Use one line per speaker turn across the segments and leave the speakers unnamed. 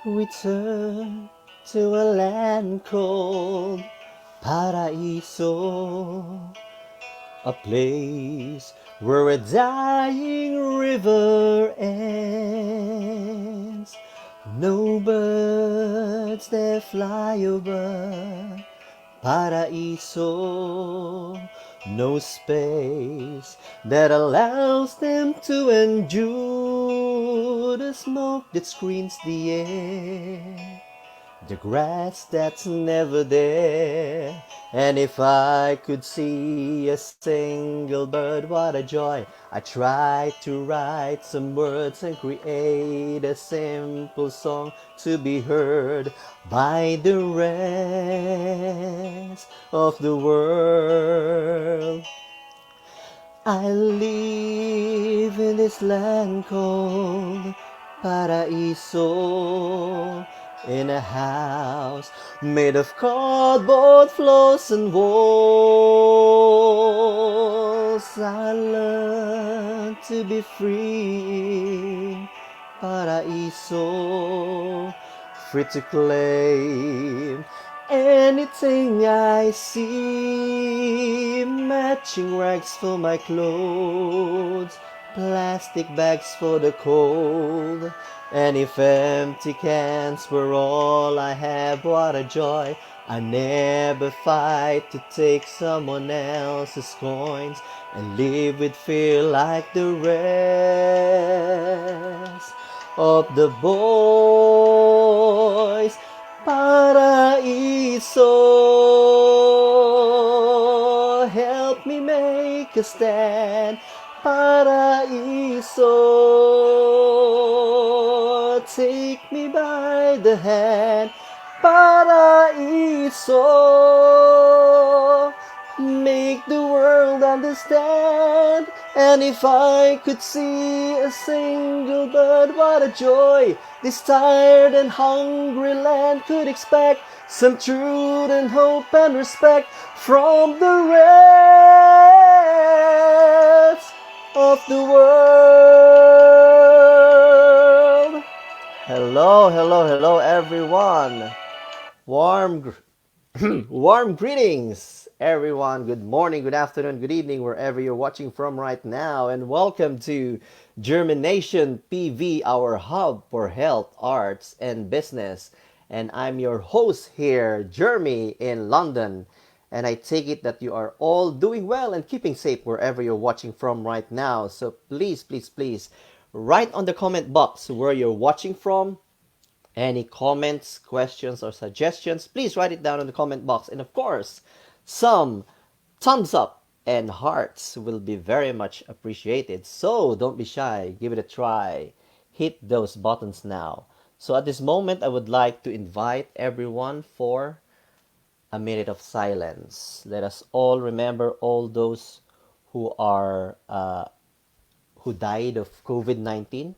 return to a land called Paraiso, a place where a dying river ends. No birds that fly over Paraiso, no space that allows them to endure the smoke that screens the air, the grass that's never there. And if I could see a single bird, what a joy. I tried to write some words and create a simple song to be heard by the rest of the world. I live in this land called Paraiso, in a house made of cardboard floors and walls. I learned to be free in Paraiso, free to claim anything I see. Matching rags for my clothes, plastic bags for the cold, and if empty cans were all I have, what a joy. I never fight to take someone else's coins and live with fear like the rest of the boys. Paraiso, help me make a stand. Paraiso, take me by the hand. Paraiso, make the world understand. And if I could see a single bird, what a joy this tired and hungry land could expect. Some truth and hope and respect from the rest of the world. Hello, hello, hello everyone. Warm Warm greetings, everyone. Good morning, good afternoon, good evening, wherever you're watching from right now. And welcome to JhermiNATION PV, our hub for health, arts, and business. And I'm your host here, Jeremy, in London. And I take it that you are all doing well and keeping safe wherever you're watching from right now. So please, please, please, write on the comment box where you're watching from. Any comments, questions, or suggestions, please write it down in the comment box. And of course, some thumbs up and hearts will be very much appreciated. So don't be shy, give it a try. Hit those buttons now. So at this moment, I would like to invite everyone for a minute of silence. Let us all remember all those who are who died of COVID-19,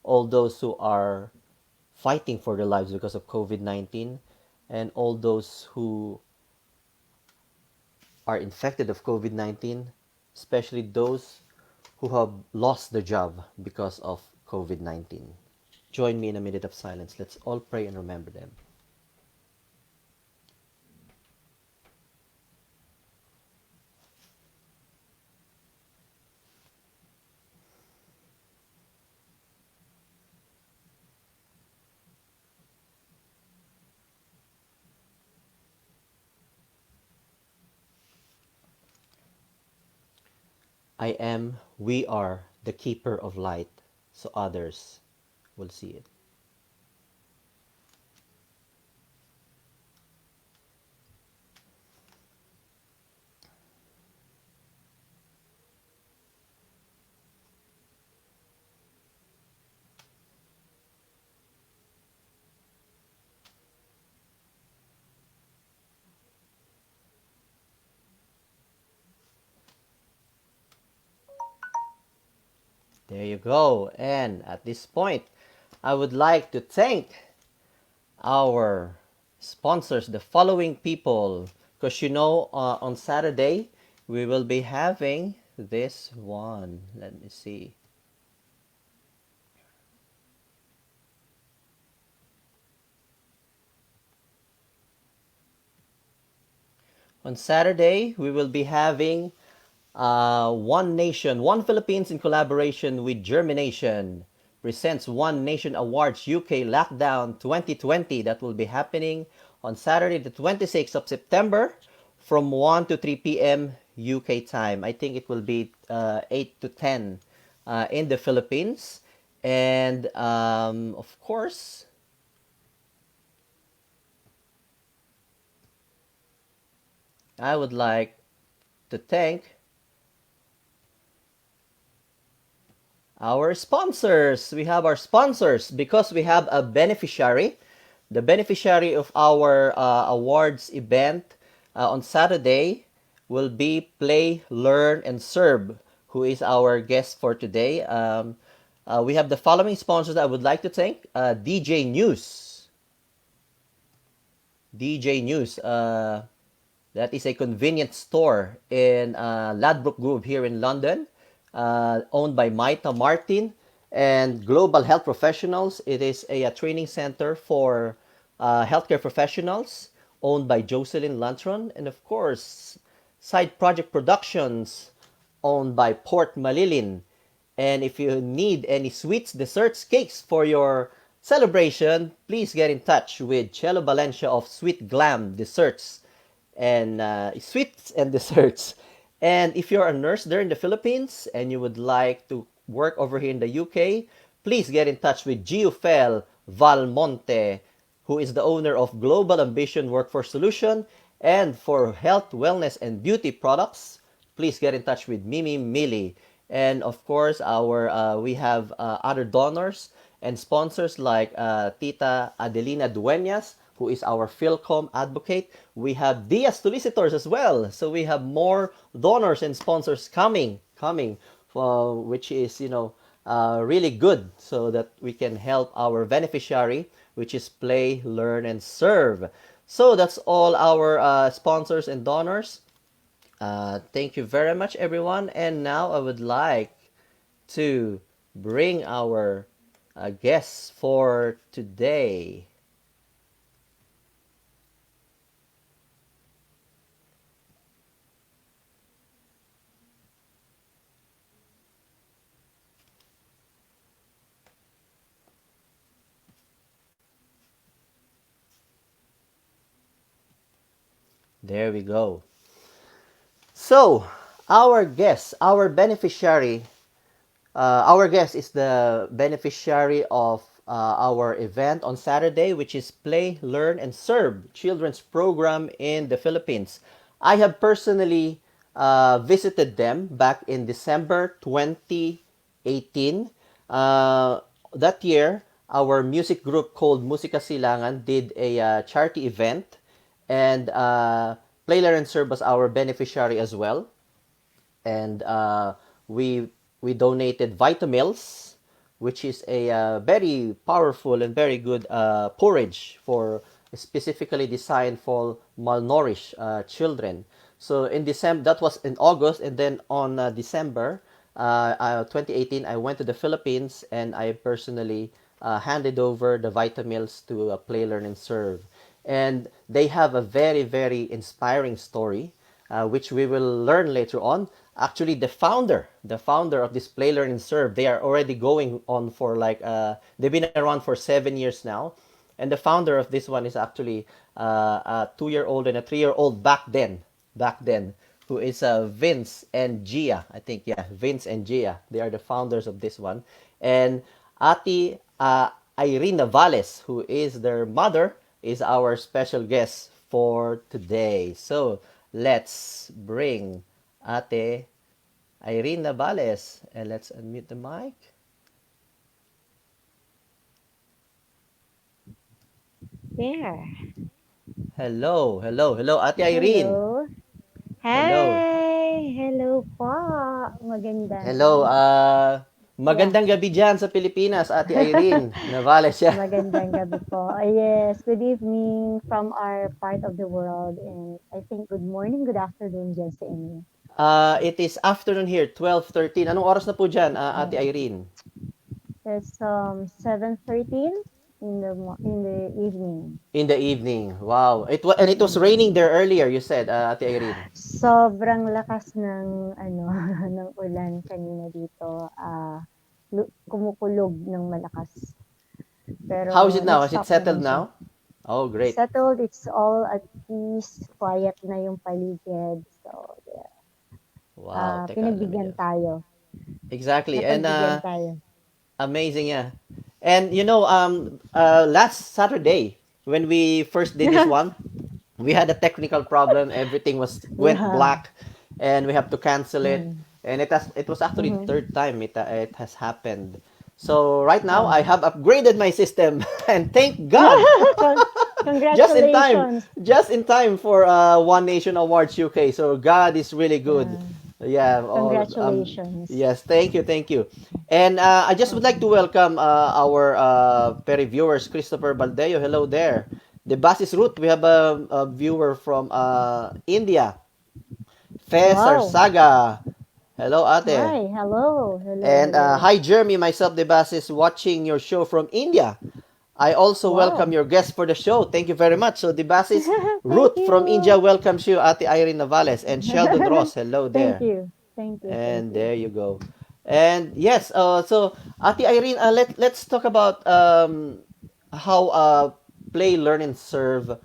all those who are fighting for their lives because of COVID-19, and all those who are infected of COVID-19, especially those who have lost their job because of COVID-19. Join me in a minute of silence. Let's all pray and remember them. I am, we are the keeper of light, so others will see it. There you go. And at this point, I would like to thank our sponsors, the following people, because on Saturday we will be having this one. Let me see. On Saturday, we will be having One Nation, One Philippines in collaboration with JhermiNATION presents One Nation Awards UK Lockdown 2020 that will be happening on Saturday the 26th of September from 1 to 3 p.m. UK time. I think it will be 8 to 10 in the Philippines. And of course, I would like to thank our sponsors. We have our sponsors because we have a beneficiary. The beneficiary of our awards event on Saturday will be Play, Learn, and Serve, who is our guest for today. We have the following sponsors I would like to thank: DJ News. DJ News. That is a convenience store in Ladbroke Grove here in London, owned by Maita Martin and Global Health Professionals. It is a training center for healthcare professionals, owned by Jocelyn Lantron. And of course, Side Project Productions, owned by Port Malilin. And if you need any sweets, desserts, cakes for your celebration, please get in touch with Cello Valencia of Sweet Glam Desserts and sweets and desserts. And if you're a nurse there in the Philippines and you would like to work over here in the UK, please get in touch with Giufel Valmonte, who is the owner of Global Ambition Workforce Solution. And for health, wellness, and beauty products, please get in touch with Mimi Mili. And of course, our we have other donors and sponsors like Tita Adelina Dueñas, who is our Philcom advocate. We have Dia solicitors as well. So we have more donors and sponsors coming, which is, really good so that we can help our beneficiary, which is Play, Learn, and Serve. So that's all our sponsors and donors. Thank you very much, everyone. And now I would like to bring our guests for today. There we go. So, our guest is the beneficiary of our event on Saturday, which is Play, Learn, and Serve Children's Program in the Philippines. I have personally visited them back in December 2018. That year, our music group called Musika Silangan did a charity event, and Play, Learn, and Serve was our beneficiary as well. And we we donated Vitamills, which is a very powerful and very good porridge for specifically designed for malnourished children. So in December, that was in August, and then on December 2018, I went to the Philippines and I personally handed over the Vitamills to Play, Learn, and Serve. And they have a very, very inspiring story, which we will learn later on. Actually, the founder of this Play, Learn, and Serve, they are already going on for like, they've been around for 7 years now. And the founder of this one is actually a 2-year-old and a 3-year-old back then, who is Vince and Gia. I think, yeah, Vince and Gia. They are the founders of this one. And Ati Irene Navales, who is their mother, is our special guest for today. So let's bring Ate Irene Navales and let's unmute the mic.
There.
Hello, hello, hello, Ate Irene.
Hello.
Hello.
Hi! Hello po.
Hello,
Magandang, yeah.
magandang gabi dyan sa Pilipinas, Ate Irene Navales. Yeah.
Magandang gabi po. Yes, good evening from our part of the world. And I think good morning, good afternoon dyan sa inyo.
It is afternoon here, 12:13. Anong oras na po dyan, Ate
Oh,
Irene?
it's 7:13. in the evening.
In the evening. Wow. It was raining
Mm.
there earlier, you said, Ate Irene.
Sobrang lakas ng ano, ng ulan kanina dito, kumukulog ng malakas.
How is
Pero
it now? Has it
nag-stop
settled
naman siya.
now? Oh, great.
Settled, it's all at peace, quiet na yung paligid. So, yeah.
Wow, teka, let me
Pinagbigyan
just.
tayo.
Exactly. And
Napagbigyan tayo.
amazing, yeah. And last Saturday when we first did this one, we had a technical problem. Everything was went
Yeah.
black, and we have to cancel it.
Mm.
And it was actually the
Mhm.
third time it has happened. So right now I
Oh.
have upgraded my system, and thank God,
Con
just in time,
congratulations.
just in time for One Nation Awards UK. So God is really good.
Yeah.
Yeah.
Congratulations.
Yes. Thank you. Thank you. And I just would like to
Mm.
welcome our Peri viewers, Christopher Baldeo. Hello there. The Basis Root. We have a viewer from India, Fesar
Wow.
Saga. Hello, Ate.
Hi. Hello. Hello.
And
Hello.
hi, Jeremy. Myself, the Basis, watching your show from India. I also welcome
Wow.
your guest for the show. Thank you very much. So, the Basis
Thank
Ruth from India
you.
welcomes you, Ate Irene Navales, and Sheldon Ross. Hello
Thank
there.
you. Thank you. Thank
And
you.
there you go. And yes, so Ate Irene, let's talk about how Play, Learn, and Serve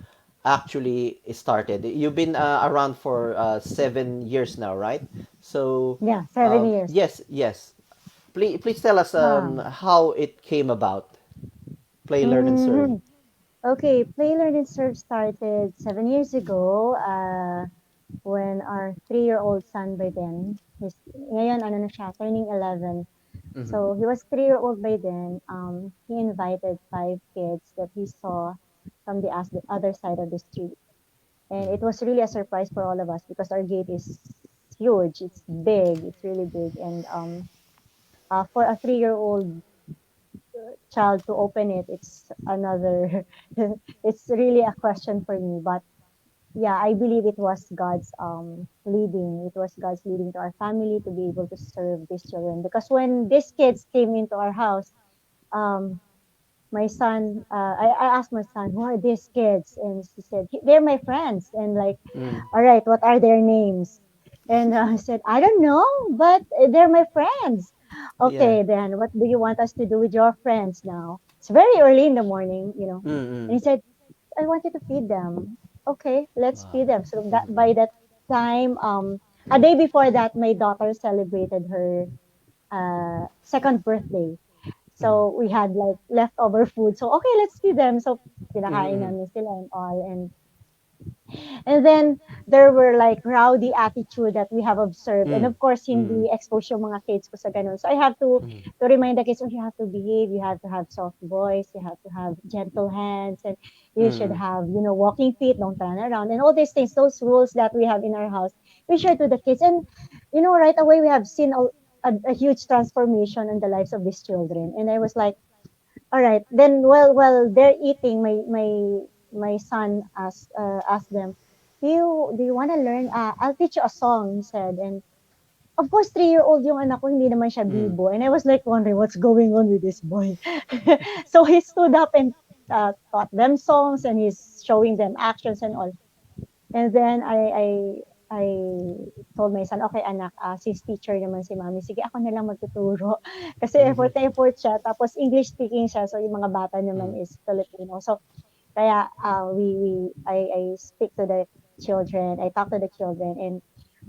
actually started. You've been around for 7 years now, right? So
Yeah, 7 years.
yes, yes. Please tell us
Huh.
how it came about. Play, Learn, and Serve.
hmm Okay, Play, Learn, and Serve started 7 years ago. When our 3-year-old son by then, ngayon ano na siya, turning 11.
Mm-hmm.
So he was 3-year-old by then. He invited 5 kids that he saw from the other side of the street. And it was really a surprise for all of us because our gate is huge. It's big. It's really big. And for a 3-year-old child to open it, it's another, it's really a question for me. But yeah, I believe it was God's leading. It was God's leading to our family to be able to serve these children. Because when these kids came into our house, um, my son, I asked my son, who are these kids? And he said, they're my friends. And like,
Mm.
all right, what are their names? And I said, I don't know, but they're my friends.
Yeah.
Okay, then what do you want us to do with your friends now? It's very early in the morning. And
Mm-mm.
he said, I wanted to feed them. Okay, let's
Wow.
feed them. So that by that time, a day before that, my daughter celebrated her second birthday.
Mm-hmm.
So we had like leftover food. So okay, let's feed them. So pinakain
Mm-hmm.
namin sila and all. And then there were like rowdy attitude that we have observed. And
Mm-hmm.
of course,
Mm-hmm.
hindi expose yung mga kids ko sa ganun. So I have to remind the kids, oh, you have to behave, you have to have soft voice, you have to have gentle hands, and you should
Mm-hmm.
have, walking feet, don't turn around, and all these things, those rules that we have in our house, we share to the kids. And, right away we have seen a huge transformation in the lives of these children. And I was like, all right. Then while they're eating, my son asked them, do you want to learn? I'll teach you a song, he said. And of course, 3-year-old yung anak ko, hindi naman siya
Mm-hmm.
bibo. And I was like wondering what's going on with this boy. So he stood up and taught them songs, and he's showing them actions and all. And then I told my son, okay anak, since teacher naman si mommy, sige ako na lang magtuturo. Kasi
Mm-hmm.
effort na effort siya. Tapos English speaking siya. So yung mga bata naman is Filipino. So kaya I speak to the children. I talk to the children. And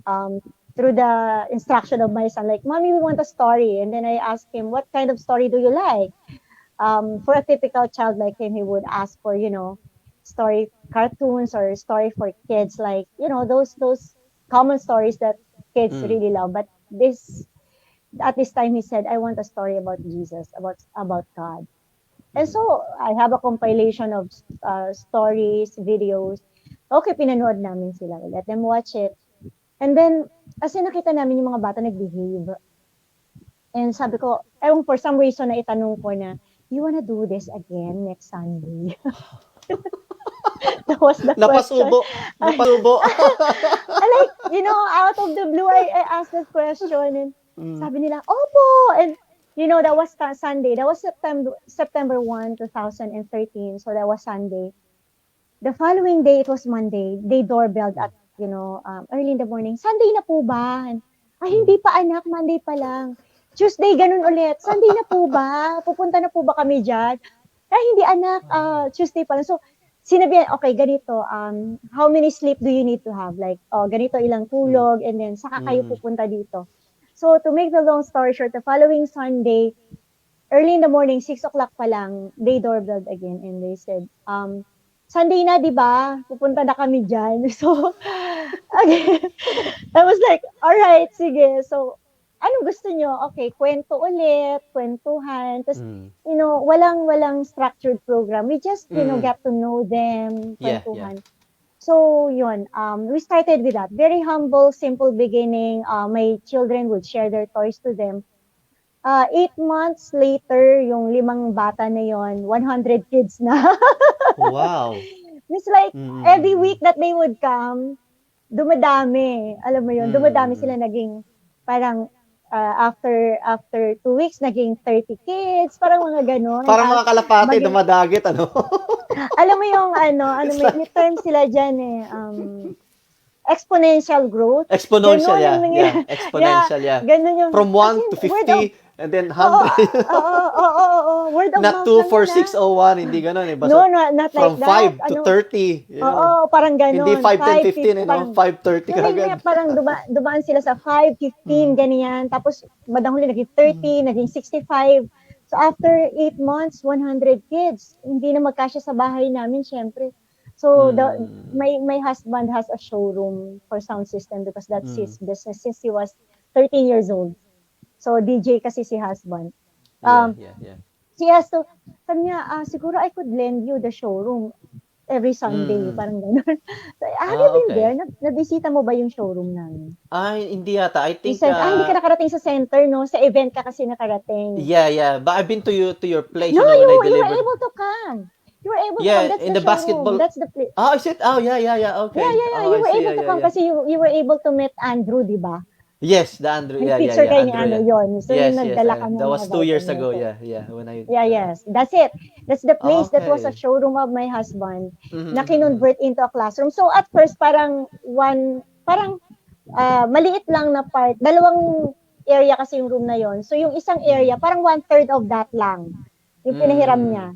um, through the instruction of my son, like, mommy, we want a story. And then I asked him, what kind of story do you like? For a typical child like him, he would ask for, story cartoons or story for kids, like, those common stories that kids
Mm-hmm.
really love. But this at this time he said, I want a story about Jesus, about God. And
Mm-hmm.
so I have a compilation of stories, videos. Okay, pinanood namin sila. We let them watch it. And then, kasi nakita namin yung mga bata nag-behave. And sabi ko, ewan for some reason na itanong ko na, you wanna do this again next Sunday? That was the question.
Napasubo. Napasubo.
Like, out of the blue, I asked that question, and
Mm.
sabi nila, opo! And that was Sunday. That was September 1, 2013. So that was Sunday. The following day, it was Monday. They doorbelled at, early in the morning. Sunday na po ba? Ay,
Mm.
hindi pa anak. Monday pa lang. Tuesday, ganun ulit. Sunday na po ba? Pupunta na po ba kami dyan? Ay, hindi anak. Tuesday pa lang. So, sinabi, okay, ganito. How many sleep do you need to have? Like, ganito ilang
Mm.
tulog. And then, saka kayo
Mm.
pupunta dito. So, to make the long story short, the following Sunday, early in the morning, 6 o'clock pa lang, they doorbelled again and they said, Sunday na, di ba? Pupunta na kami dyan. So, again, I was like, all right, sige. So, anong gusto nyo? Okay, kwento ulit, kwentuhan. Tapos,
Mm.
walang structured program. We just,
Mm.
get to know them,
Yeah, yeah.
kwentuhan. So, yun, we started with that. Very humble, simple beginning. My children would share their toys to them. 8 months later, yung 5 bata na yon, 100 kids na.
Wow.
It's like, every
Mm.
week that they would come, dumadami. Alam mo yun, dumadami
Mm.
sila naging, parang, after 2 weeks, naging 30 kids, parang mga ganon.
Parang mga kalapate,
Maging,
dumadagit, ano?
alam mo yung,
It's
may
like
term sila dyan eh, exponential growth.
exponential,
Ganon yung
yeah, yeah.
nangyayari. Yeah,
Exponential, yeah.
ganon yung,
From
as
1
in,
to
word of,
50, and then
oo,
100.
oo, oo, oo, word of
Not
mouth
2,
lang
4,
yan,
6, 01, hindi ganun eh.
No,
Basta
not like
from
that.
5 to 30,
Oo, parang
Hindi
ganon.
5, 10,
5,
15,
50, parang,
5, 30
may
kagad.
parang dumaan sila sa 5, 15,
Mm.
ganyan. Tapos, bandang huli, naging 30, naging 65. So, after 8 months, 100 kids. Hindi na magkasya sa bahay namin, syempre. So,
Mm.
my husband has a showroom for sound system because that's
Mm.
his business since he was 13 years old. So, DJ kasi si husband.
Yeah,
Um,
yeah, yeah.
she has to, sabi niya, siguro I could lend you the showroom every Sunday,
Mm.
parang gano'n. So, have you been there?
Okay.
Nabisita mo ba yung showroom namin?
Ay, hindi yata. I think,
Recent, hindi ka nakarating sa center, no? Sa event ka kasi nakarating.
yeah, yeah. But I've been to your place,
No,
when I
you were
delivered.
able to come. You were able to come.
Yeah,
That's
in
the
the
showroom.
basketball.
That's the place.
Oh, is it? Oh, yeah, yeah, yeah.
Yeah,
Okay.
yeah, yeah.
Oh,
You
I
were
see.
able
Yeah,
to
yeah,
come
yeah.
kasi you were able to meet Andrew, di ba?
Yes, the Andrew. Yeah, yeah,
Nag-picture
yeah.
kayo ni
Andrew,
Andrew,
yeah.
yon. So, yung
Yes, yes.
nagdala ka
That
ng mga
was 2 years
vitamins.
ago.
So,
Yeah, yeah. When I.
yeah, yes. That's it. That's the place that was a
Okay.
showroom of my husband na
Mm-hmm, mm-hmm.
kinonvert into a classroom. So, at first, parang maliit lang na part. Dalawang area kasi yung room na yon. So, yung isang area, parang 1/3 of that lang yung pinahiram
Mm-hmm.
niya.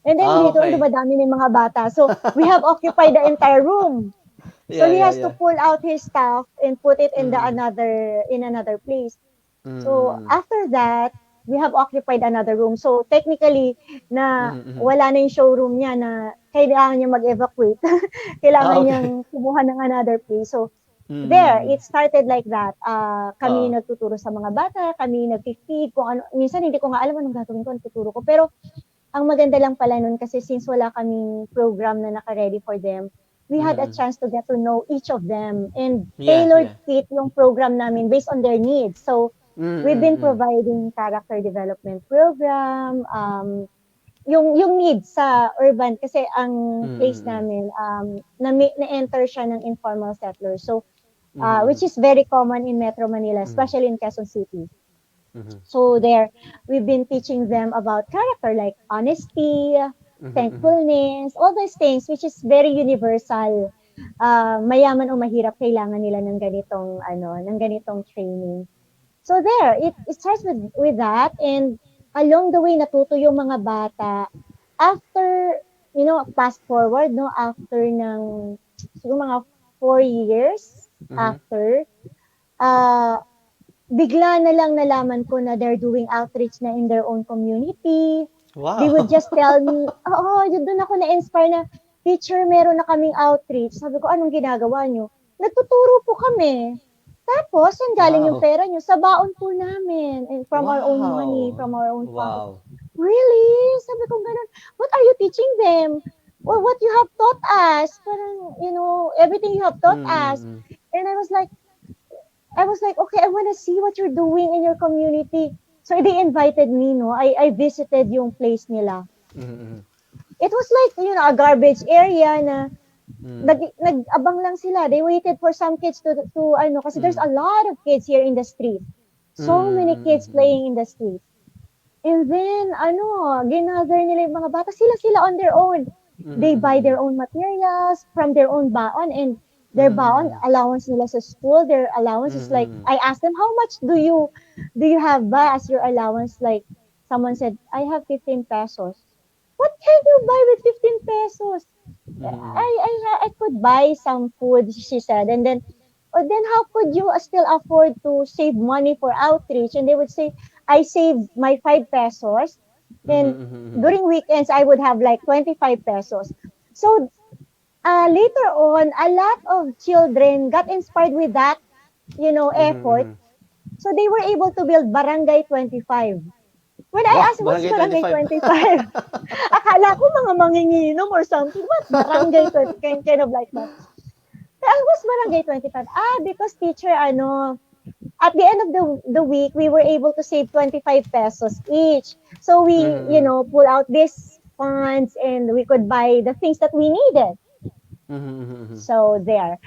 And then
Ah,
dito, ang
okay.
dumadami ng mga bata. So, we have occupied the entire room. So,
Yeah,
he
yeah,
has to
yeah.
pull out his stuff and put it in
Mm-hmm.
another place. So,
Mm-hmm.
after that, we have occupied another room. So, technically, na
Mm-hmm.
wala na yung showroom niya na kailangan niya mag-evacuate.
Ah,
Kailangan niyang
okay.
kumuha ng another place. So, there,
Mm-hmm.
it started like that. Kami
Oh.
nagtuturo sa mga bata, kami nag-feed, kung ano. Minsan, hindi ko nga alam anong gagawin ko, nagtuturo ko. Pero, ang maganda lang pala nun kasi since wala kaming program na naka-ready for them, we had a
Mm-hmm.
chance to get to know each of them and
Yeah,
tailored
yeah.
fit yung program namin based on their needs. So, we've been
Mm-hmm.
providing character development program, yung needs sa urban kasi ang place
Mm-hmm.
namin, na-enter siya ng informal settlers. So,
Mm-hmm.
which is very common in Metro Manila,
Mm-hmm.
especially in Quezon City.
Mm-hmm.
So there, we've been teaching them about character like honesty,
Mm-hmm.
thankfulness, all those things, which is very universal. Mayaman o mahirap, kailangan nila ng ganitong training. So there, it starts with that, and along the way, natuto yung mga bata. After, fast forward, no, after ng, siguro mga 4 years
Mm-hmm.
after, uh, bigla na lang nalaman ko na they're doing outreach na in their own community. They would
Wow.
just tell me, doon ako na-inspire na, teacher, meron na kaming outreach. Sabi ko, anong ginagawa nyo? Nagtuturo po kami. Tapos, saan galing yung
Wow.
pera nyo? Sa baon po namin. And from our own money,
Wow.
from our own pocket.
Wow.
Really? Sabi ko, ganun. What are you teaching them? Well, what you have taught us. Parang, everything you have taught us.
Mm-hmm.
And I was like, okay, I want to see what you're doing in your community. So they invited me, no? I visited yung place nila.
Mm-hmm.
It was like, a garbage area na
Mm-hmm.
nag-abang lang sila. They waited for some kids kasi there's a lot of kids here in the street. So many kids
Mm-hmm.
playing in the street. And then ginather nila yung mga bata, sila on their own. They buy
Mhm.
their own materials from their own baon, and their baon
Mhm.
allowance nila sa school, their allowance is like,
Mhm.
I asked them, how much do you have ba as your allowance? Like someone said, I have 15 pesos. What can you buy with 15 pesos?
Mhm.
I could buy some food, she said. And then, oh, then how could you still afford to save money for outreach? And they would say, I saved my 5 pesos. And
Mhm.
during weekends, I would have like 25 pesos. So later on, a lot of children got inspired with that, effort.
Mhm.
So they were able to build Barangay 25. When I
Wow,
asked, what's
Barangay
Barangay
25.
25? Akala ko mga manginginom or something. What? Barangay 20, kind of like that. Was Barangay 25? Because teacher, at the end of the week, we were able to save 25 pesos each. So we,
Mhm.
pull out these funds and we could buy the things that we needed.
Mhm.
So there.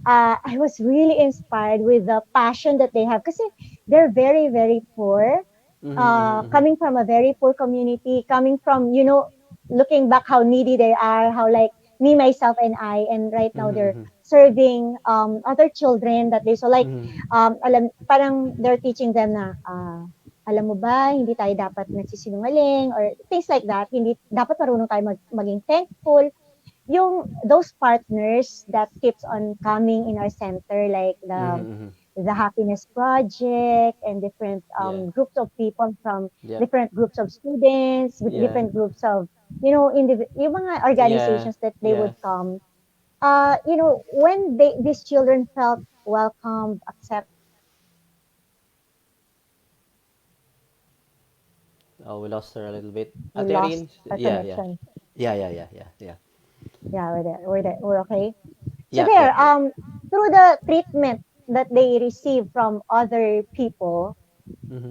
I was really inspired with the passion that they have kasi they're very, very poor.
Mhm.
Coming from a very poor community, coming from, looking back how needy they are, how like me, myself, and I, and right now they're
Mhm.
serving other children that they, so like,
Mhm.
parang they're teaching them na, alam mo ba, hindi tayo dapat nagsisinungaling or things like that. Hindi, dapat marunong tayo maging thankful, yung those partners that keeps on coming in our center, like
Mhm.
the happiness project and different
Yeah.
groups of people from
Yep.
different groups of students with
Yeah.
different groups of yung mga
Yeah.
organizations that they
Yeah.
would come, when these children felt welcomed, accept.
Oh, we lost her a little bit.
We
Ate
lost
Irene?
our
Yeah, yeah.
connection.
Yeah, yeah, yeah, yeah, yeah.
Yeah, we're okay. So
Yep,
there,
yep, yep.
through the treatment that they receive from other people,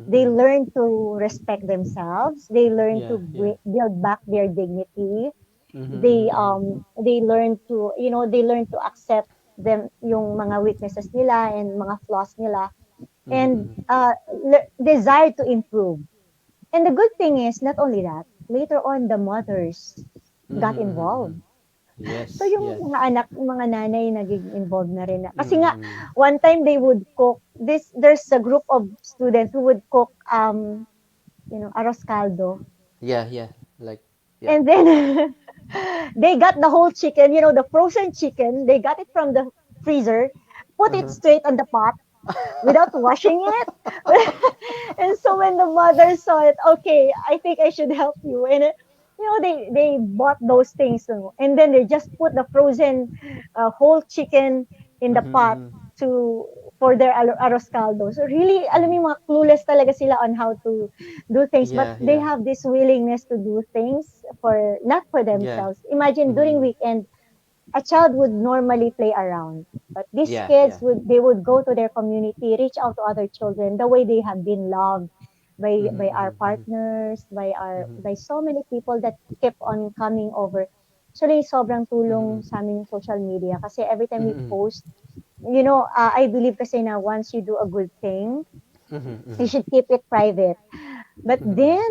they
Mhm.
learn to respect themselves. They learn to
Yeah, yeah.
build back their dignity.
Mhm.
They learn to, they learn to accept them, yung mga weaknesses nila and mga flaws nila, and
Mhm.
desire to improve. And the good thing is, not only that, later on the mothers got
Mhm.
involved. So
Yes,
yung
yes.
mga anak, mga nanay naging involved na rin. Kasi nga,
Mhm.
one time they would cook there's a group of students who would cook arroz caldo.
Yeah, yeah. Like, yeah.
And then they got the whole chicken, the frozen chicken, they got it from the freezer, put it
Uh-huh.
straight on the pot without washing it. And so when the mother saw it, okay, I think I should help you. And they bought those things, and then they just put the frozen whole chicken in the pot
Mhm.
to for their arroz caldo. So really, alam mo,
Mhm.
yung mga clueless talaga sila on how to do things, but
Yeah,
they
yeah.
have this willingness to do things for not for
Yeah.
themselves. Imagine during
Mhm.
weekend, a child would normally play around, but these
Yeah,
kids
yeah.
would go to their community, reach out to other children the way they have been loved by our
Mhm. Mhm.
partners,
Mhm.
by so many people that kept on coming over. Actually, sobrang tulong
Mhm.
sa aming social media kasi every time we
Mhm.
post, I believe kasi na once you do a good thing,
Mhm.
you
Mhm.
should keep it private. But
Mhm.
then,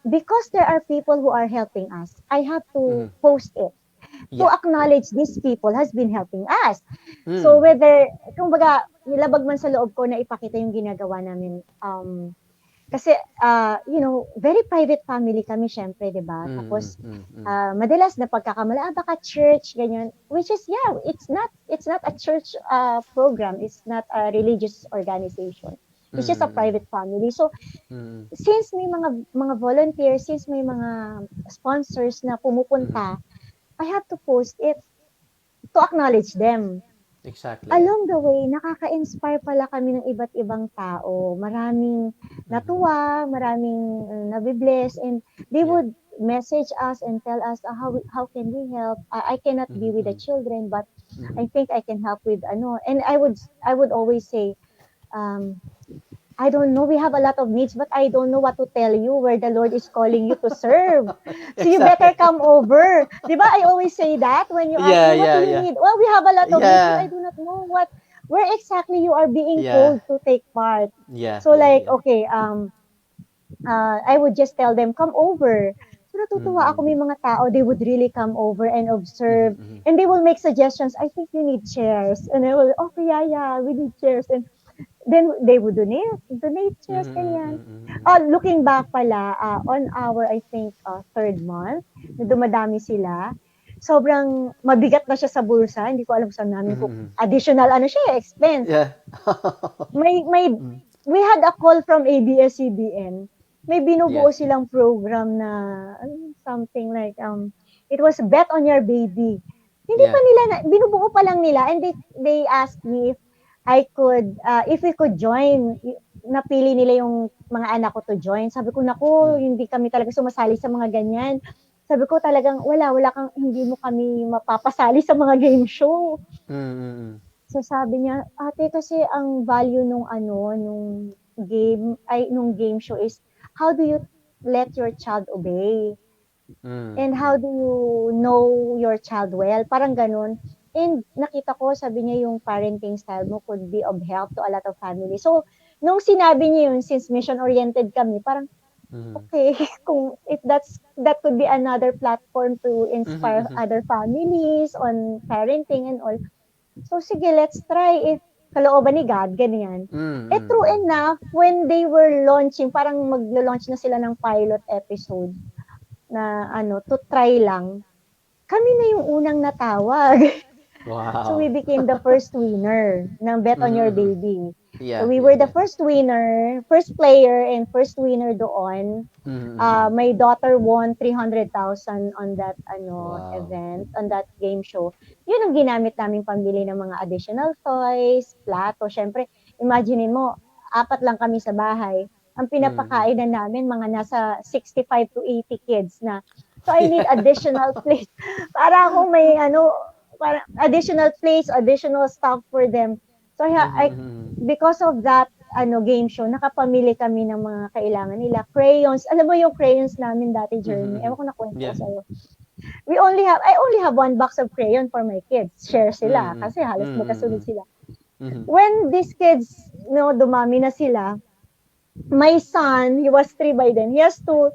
because there are people who are helping us, I have to
Mhm.
post it to
Yeah. Yeah.
acknowledge these people has been helping us. So
Mm.
whether, kumbaga, nilabag man sa loob ko na ipakita yung ginagawa namin, kasi, very private family kami syempre, 'di ba?
Mm.
Tapos,
Mm. Mm.
madalas na pagkakamala, baka church, ganyan. Which is, yeah, it's not a church program. It's not a religious organization. It's just a
Mm.
private family. So,
Mm.
since may mga volunteers, since may mga sponsors na
Mhm.
pumupunta, I have to post it to acknowledge them.
Exactly, yeah.
Along the way, nakaka-inspire pala kami ng iba't ibang tao. Maraming
Mhm.
natuwa, maraming nabibless, and they
Yeah.
would message us and tell us, how can we help? I cannot be
Mhm.
with the
Mhm.
children, but
Mhm.
I think I can help with ano. And I would always say, um, I don't know. We have a lot of needs, but I don't know what to tell you where the Lord is calling you to serve. So you better
Exactly.
come over. Diba? I always say that when you ask
Yeah,
me, what do
yeah,
you
yeah.
need? Well, we have a lot of needs, but I
Yeah.
do not know where exactly you are being
Yeah.
called to take part.
Yeah,
So
yeah,
like,
yeah.
okay, I would just tell them, come over. So natutuwa ako,
Mm-mm.
may mga tao, they would really come over and
Mhm,
observe.
mhm.
And they will make suggestions. I think you need chairs. And I will, okay, yeah, yeah, we need chairs. And then they would donate
Mhm,
chairs,
mhm,
ganyan.
mhm, mhm.
Looking back pala, on our, I think, third month, na dumadami sila, sobrang mabigat na siya sa bulsa. Hindi ko alam saan namin
Mhm,
ko,
mhm.
additional, ano siya, expense.
Yeah.
May
Mm.
we had a call from ABS-CBN. May
Yeah.
binubuo silang program na something like it was bet on your baby. Hindi pa
Yeah.
nila binubuo pa lang nila, and they asked me if we could join. Napili nila yung mga anak ko to join. Sabi ko, naku,
Mm.
hindi kami talaga sumasali sa mga ganyan. Sabi ko talagang wala kang, hindi mo kami mapapasali sa mga game show.
Mm, mm,
So sabi niya, ate, kasi ang value nung nung game show is how do you let your child obey?
mm,
And how
mm,
do you know your child well? Parang ganun. And nakita ko, sabi niya, yung parenting style mo could be of help to a lot of families. So, nung sinabi niya yun, since mission-oriented kami, parang,
mm.
okay, kung if that could be another platform to
Mhm,
inspire
mhm.
other families on parenting and all. So, sige, let's try if kalooban ni God, ganyan.
Mm, mm,
True
mm.
enough, when they were launching, parang maglo-launch na sila ng pilot episode na to try lang, kami na yung unang natawag. So we
Wow.
became the first winner ng Bet on
Mhm,
Your
mhm.
Baby. So
Yeah,
we
yeah,
were the
yeah.
first winner, first player and first winner doon.
Mhm, mhm.
My daughter won 300,000 on that
Wow.
event, on that game show. Yun ang ginamit naming pambili ng mga additional toys, plato. Syempre, imagine mo, apat lang kami sa bahay. Ang
Mhm.
pinapakain na namin mga nasa 65 to 80 kids na. So I need
Yeah.
additional place para akong may para additional place, additional stuff for them. So
Mhm,
I
mhm.
because of that game show, nakapamili kami ng mga kailangan nila. Crayons. Alam mo yung crayons namin dati,
Mhm,
Jeremy? Ewan
mhm.
ko na kwento ko
Yeah.
sa'yo. I only have one box of crayon for my kids. Share sila
Mm,
kasi
mm,
halos magkasunod
mm,
sila.
mm. Mhm.
When these kids, dumami na sila, my son, he was 3 by then, he has to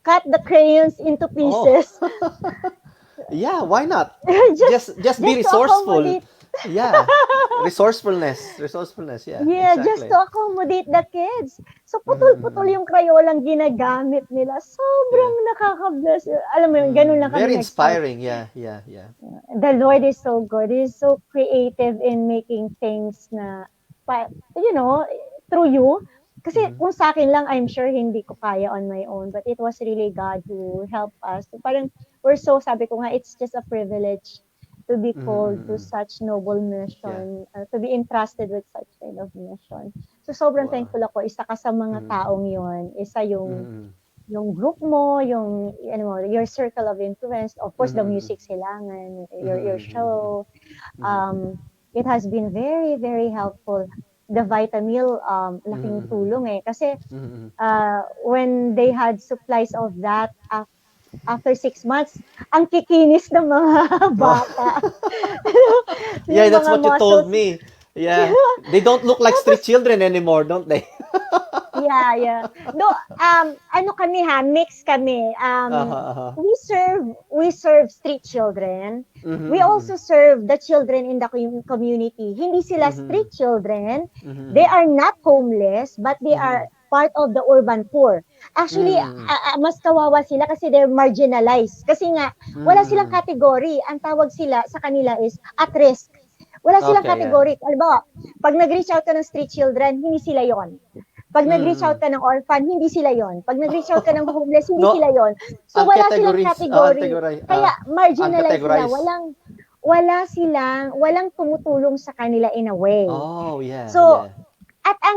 cut the crayons into
Oh.
pieces.
Yeah, why not?
just
Just be
just to
resourceful.
accommodate.
Yeah. Resourcefulness. Resourcefulness, yeah.
Yeah, just
Exactly.
to accommodate the kids. So,
Mhm,
putol-putol
mhm.
yung Crayolang ginagamit nila. Sobrang
Yeah.
nakaka-bless. Alam mo yun, ganun lang
Very
kami nag-start.
inspiring. Yeah, yeah, yeah.
The Lord is so good. He's so creative in making things na, pa, you know, through you. Kasi
Mhm.
kung sa akin lang, I'm sure hindi ko kaya on my own. But it was really God who helped us. So parang, sabi ko nga, it's just a privilege to be
Mhm,
called to
mhm.
such noble
Yeah.
mission, to be entrusted with such kind of mission. So sobrang
Wow.
thankful ako. Isa ka sa mga
Mhm.
taong yon. Isa
Mhm.
yung group mo, your circle of influence, of course, the
Mhm.
music silangan,
Mhm.
your
Mhm.
show,
Mhm.
um, it has been very, very helpful. The Vitamil, laking
Mhm.
tulong eh. Kasi,
Mhm.
when they had supplies of that, after 6 months, ang kikinis ng mga bata.
Yeah,
Yung
that's
mga
what you told
muscles.
me. Yeah. They don't look like
Tapos,
street children anymore, don't they?
yeah, yeah. No, ano kami ha, mix kami.
Aha, aha.
We serve street children.
Mhm.
We
Mhm.
also serve the children in the community. Hindi sila
Mhm.
street children. They
Mhm.
are not homeless, but they are
Mhm.
part of the urban poor. Actually,
Mhm.
mas kawawa sila kasi they're marginalized. Kasi nga, wala silang
Mhm.
category. Ang tawag sila sa kanila is at risk. Wala silang
Okay, yeah.
category. Halimbawa, pag nag-reach out ka ng street children, hindi sila yon. Pag nag-reach out
Mhm.
ka ng orphan, hindi sila yon. Pag nag-reach out ka ng homeless, hindi
No,
sila yon. So wala silang category. Kaya marginalized sila.
uncategorized.
Walang tumutulong sa kanila in a way.
Oh, yeah,
So,
yeah.
at
Mhm.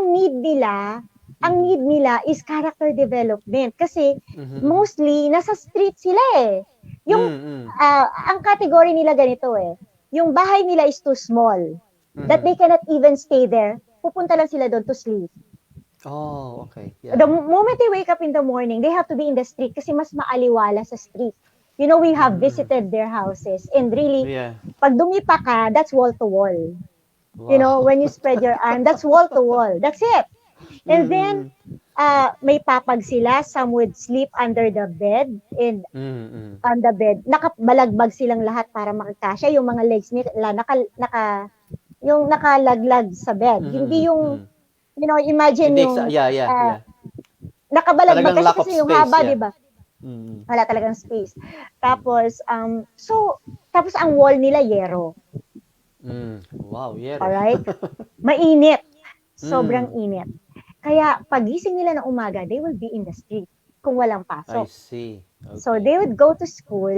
ang need nila is character development kasi
Mhm. Mhm.
mostly nasa street sila eh. Yung
Mm.
ang category nila ganito eh. Yung bahay nila is too small that
Mhm.
they cannot even stay there. Pupunta lang sila doon to sleep.
Oh, okay. Yeah.
The moment they wake up in the morning, they have to be in the street kasi mas maaliwala sa street. We
Mhm.
have
Mhm.
visited their houses and really,
Yeah.
pag dumipa ka, that's wall to wall.
Wow.
When you spread your arm, that's wall to wall. That's it. And then,
Mm,
may papag sila. Some would sleep under the bed and
mm, mm,
on the bed. Nakabalagbag silang lahat para makakasya. Yung mga legs nila, yung nakalaglag sa bed.
mm,
Hindi yung,
mm.
imagine
Hindi,
yung
yeah, yeah,
uh,
yeah.
nakabalagbag.
Talagang
Kasi
lack of
kasi yung
space,
haba, di
yeah.
ba?
Mm,
Wala talagang space.
mm,
Tapos, tapos ang wall nila, yero.
mm. Wow, yero.
Alright? Mainit. Sobrang
Mm,
init. Kaya pagising nila ng umaga, they will be in the street kung walang
I
pasok.
see.
So
Okay.
they would go to school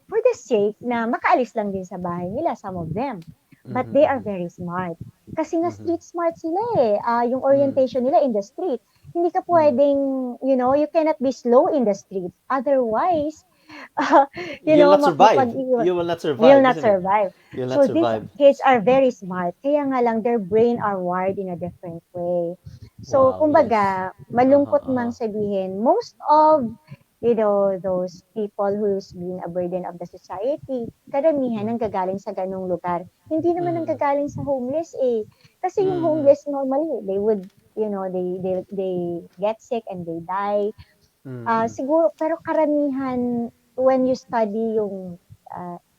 for the sake na makaalis lang din sa bahay nila, some of them. But
Mhm,
they are
mhm,
very smart. Kasi nga
mhm.
street smart sila eh. Yung
Mm,
orientation nila in the street. Hindi ka
mm.
pwedeng, you cannot be slow in the street. Otherwise,
You'll not survive.
mapag-iwan,
You will not
will
survive,
not
isn't it?
survive.
You'll not
So these
survive.
kids are very smart. Kaya nga lang, their brain are wired in a different way. So,
Wow, yes.
kumbaga,
Uh-huh,
malungkot
uh-huh.
mang sabihin, most of, those people who's been a burden of the society, karamihan
Mm,
nanggagaling sa ganong lugar. Hindi naman
mhm,
nanggagaling sa homeless eh. Kasi yung
mhm,
homeless normally, they would, they get sick and they die.
mhm,
Siguro, pero karamihan, when you study yung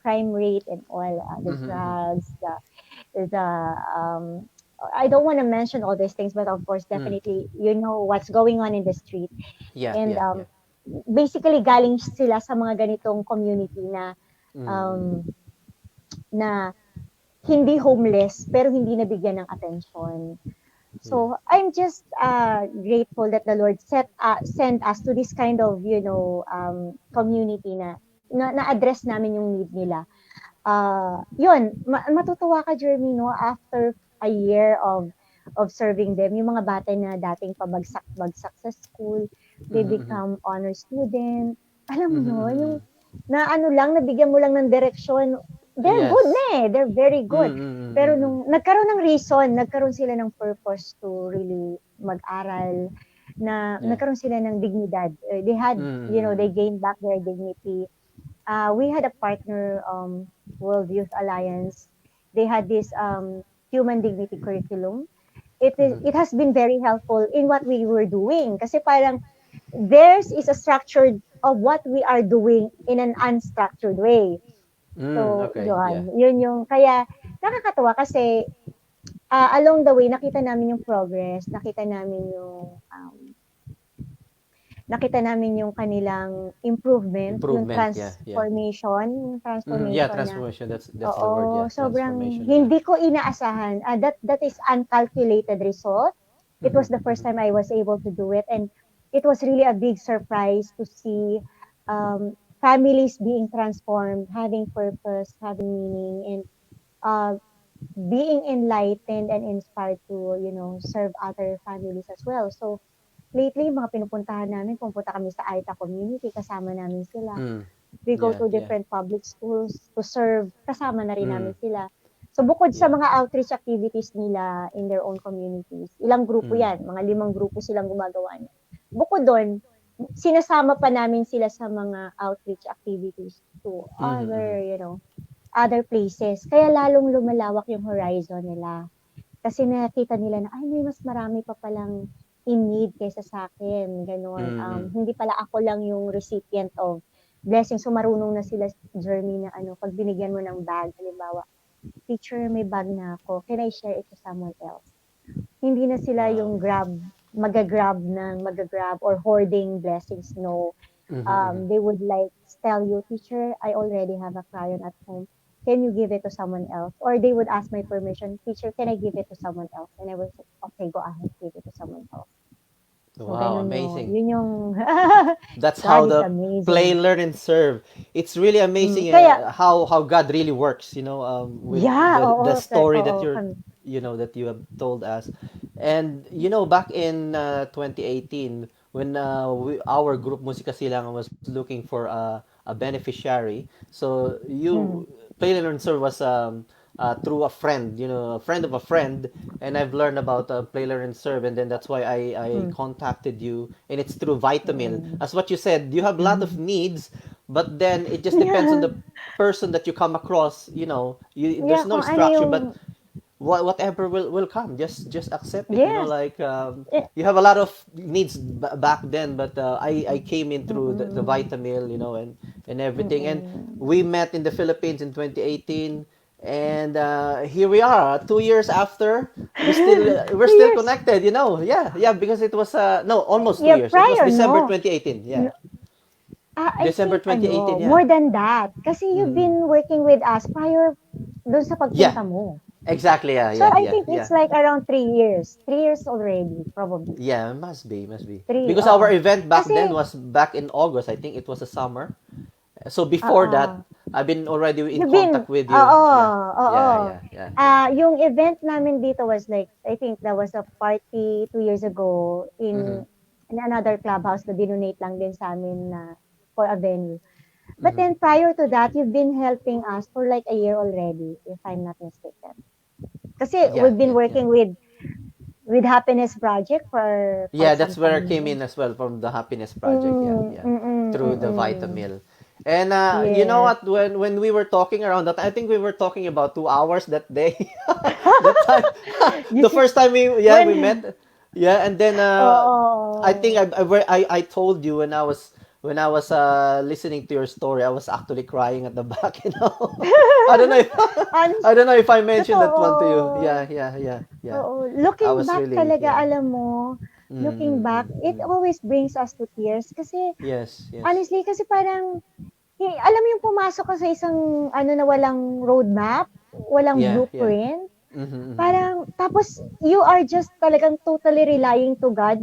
crime rate and all, the
mhm, mhm,
drugs, the I don't want to mention all these things, but of course,
mm.
definitely, you know what's going on in the street.
Yeah,
And
yeah, yeah.
basically, galing sila sa mga ganitong community na
Mm,
um, na hindi homeless, pero hindi nabigyan ng attention.
yeah.
So I'm just grateful that the Lord send us to this kind of community na address namin yung need nila. Yun, matutuwa ka, Jeremy, no, after a year of serving them, yung mga bata na dating pabagsak-bagsak sa school, they
Mhm, mhm.
become honor student. Alam mo
Mhm,
yun, yung
mhm.
na ano lang, nabigyan mo lang ng direksyon, they're good na
Yes.
eh, they're very
Mm,
good.
mm, mm,
Pero
mm, mm.
nung nagkaroon ng reason, nagkaroon sila ng purpose to really mag-aral, na
Yeah.
nagkaroon sila ng dignidad. They had,
Mm, mm,
they
mm.
gained back their dignity. We had a partner, World Youth Alliance. They had this human dignity curriculum.
Mhm.
It has been very helpful in what we were doing. Kasi parang theirs is a structured of what we are doing in an unstructured way.
Mm,
So,
okay, yeah.
yun yung, kaya nakakatawa kasi along the way, nakita namin yung kanilang improvement,
Improvement, yeah, yeah.
yung
Mhm. Yeah,
transformation na,
transformation. That's the word,
oo,
yeah.
sobrang
Transformation, yeah.
hindi ko inaasahan. That is uncalculated result. It was
Mhm,
the first
mhm.
time I was able to do it, and it was really a big surprise to see families being transformed, having purpose, having meaning, and uh, being enlightened and inspired to, serve other families as well. So, lately, mga pinupuntahan namin, pumunta kami sa Aita community, kasama namin sila.
Mm.
We go
Yeah,
to
yeah.
different public schools to serve, kasama na rin
Mm.
namin sila. So bukod sa
Yeah.
mga outreach activities nila in their own communities, ilang grupo
Mm.
yan, mga 5 grupo silang gumagawa niya. Bukod doon, sinasama pa namin sila sa mga outreach activities to
Mhm, mhm.
other places. Kaya lalong lumalawak yung horizon nila. Kasi nakita nila na, ay, may mas marami pa palang in need kaysa sa akin. Ganon.
Mm.
Hindi pala ako lang yung recipient of blessing. So, marunong na sila, Jeremy, na pag binigyan mo ng bag, halimbawa, teacher, may bag na ako. Can I share it to someone else? Hindi na sila
Wow.
yung magagrab or hoarding blessings. No.
Mhm, mhm.
They would like tell you, teacher, I already have a crayon at home. Can you give it to someone else? Or they would ask my permission, teacher, can I give it to someone else? And I was like, okay, go ahead, give it to someone else. So,
Wow,
ganun yun.
amazing.
Yun yung,
That's how
God is
the play,
amazing.
learn, and serve. It's really amazing
Kaya,
how God really works. With
yeah,
the story that
oo,
that you have told us, and back in 2018 when our group Musika Silangan was looking for a beneficiary. So
mm,
play, learn, and serve was through a friend, a friend of a friend, and I've learned about Play, Learn, and Serve, and then that's why I
mm,
contacted you, and it's through Vitamil.
mm,
As what you said, you have a lot of
mm.
needs, but then it just depends on
Yeah,
the person that you come across. There's
yeah,
no
kung ano
structure,
yung,
but whatever will come, just accept it,
Yes.
like,
Eh,
you have a lot of needs back then, but I came in through the
mm-mm.
Vitamil, and everything, and
Mm-mm.
we met in the Philippines in 2018, and here we are 2 years after. We're
2
still
years.
connected, yeah, yeah, because it was, no, almost two
Yeah,
years it was
prior,
December
no.
2018, yeah.
I
December
think
2018, yeah.
more than that. Kasi you've
Mm-mm.
been working with us prior dun sa
Yeah,
pagpunta mo.
exactly, yeah,
So
yeah,
I
yeah,
think
yeah.
it's like around 3 years. 3 years already, probably.
Yeah, must be.
Three,
Because our
oo.
event back
Kasi,
then was back in August. I think it was a summer. So before that,
oo.
I've been already in
You've been,
contact with you.
oo,
Yeah.
oo.
Yeah, yeah, yeah, yeah.
Yung event namin dito was like, I think that was a party 2 years ago
Mhm.
in another clubhouse na dinonate lang din sa amin na for a venue. But
Mhm.
then prior to that, you've been helping us for like a year already, if I'm not mistaken. Kasi
Yeah,
we've been
yeah, yeah.
working with Happiness Project for
Yeah,
quite
that's
some
where I
time
came
now.
in as well, from the Happiness Project. Yeah, yeah. Through the
Mm.
Vitamil. And you know
Yes.
what? When we were talking around that, I think we were talking about 2 hours that day. That time,
You
the
see,
first time we
when,
met. Yeah, and then I think
oh,
I told you when I was listening to your story, I was actually crying at the back. I don't know if
honest,
I don't know if I mentioned that one to you. Yeah,
totoo.
yeah, yeah, yeah.
Oo.
I
Looking
was
back
really,
talaga,
yeah.
alam mo,
Mm,
looking
mm,
back,
mm,
it
mm.
always brings us to tears kasi
Yes, yes.
honestly, kasi parang, alam mo yung pumasok ka sa isang ano na walang roadmap, walang
Yeah, yeah.
blueprint,
Mm-hmm, mm-hmm,
parang tapos you are just talagang totally relying to God.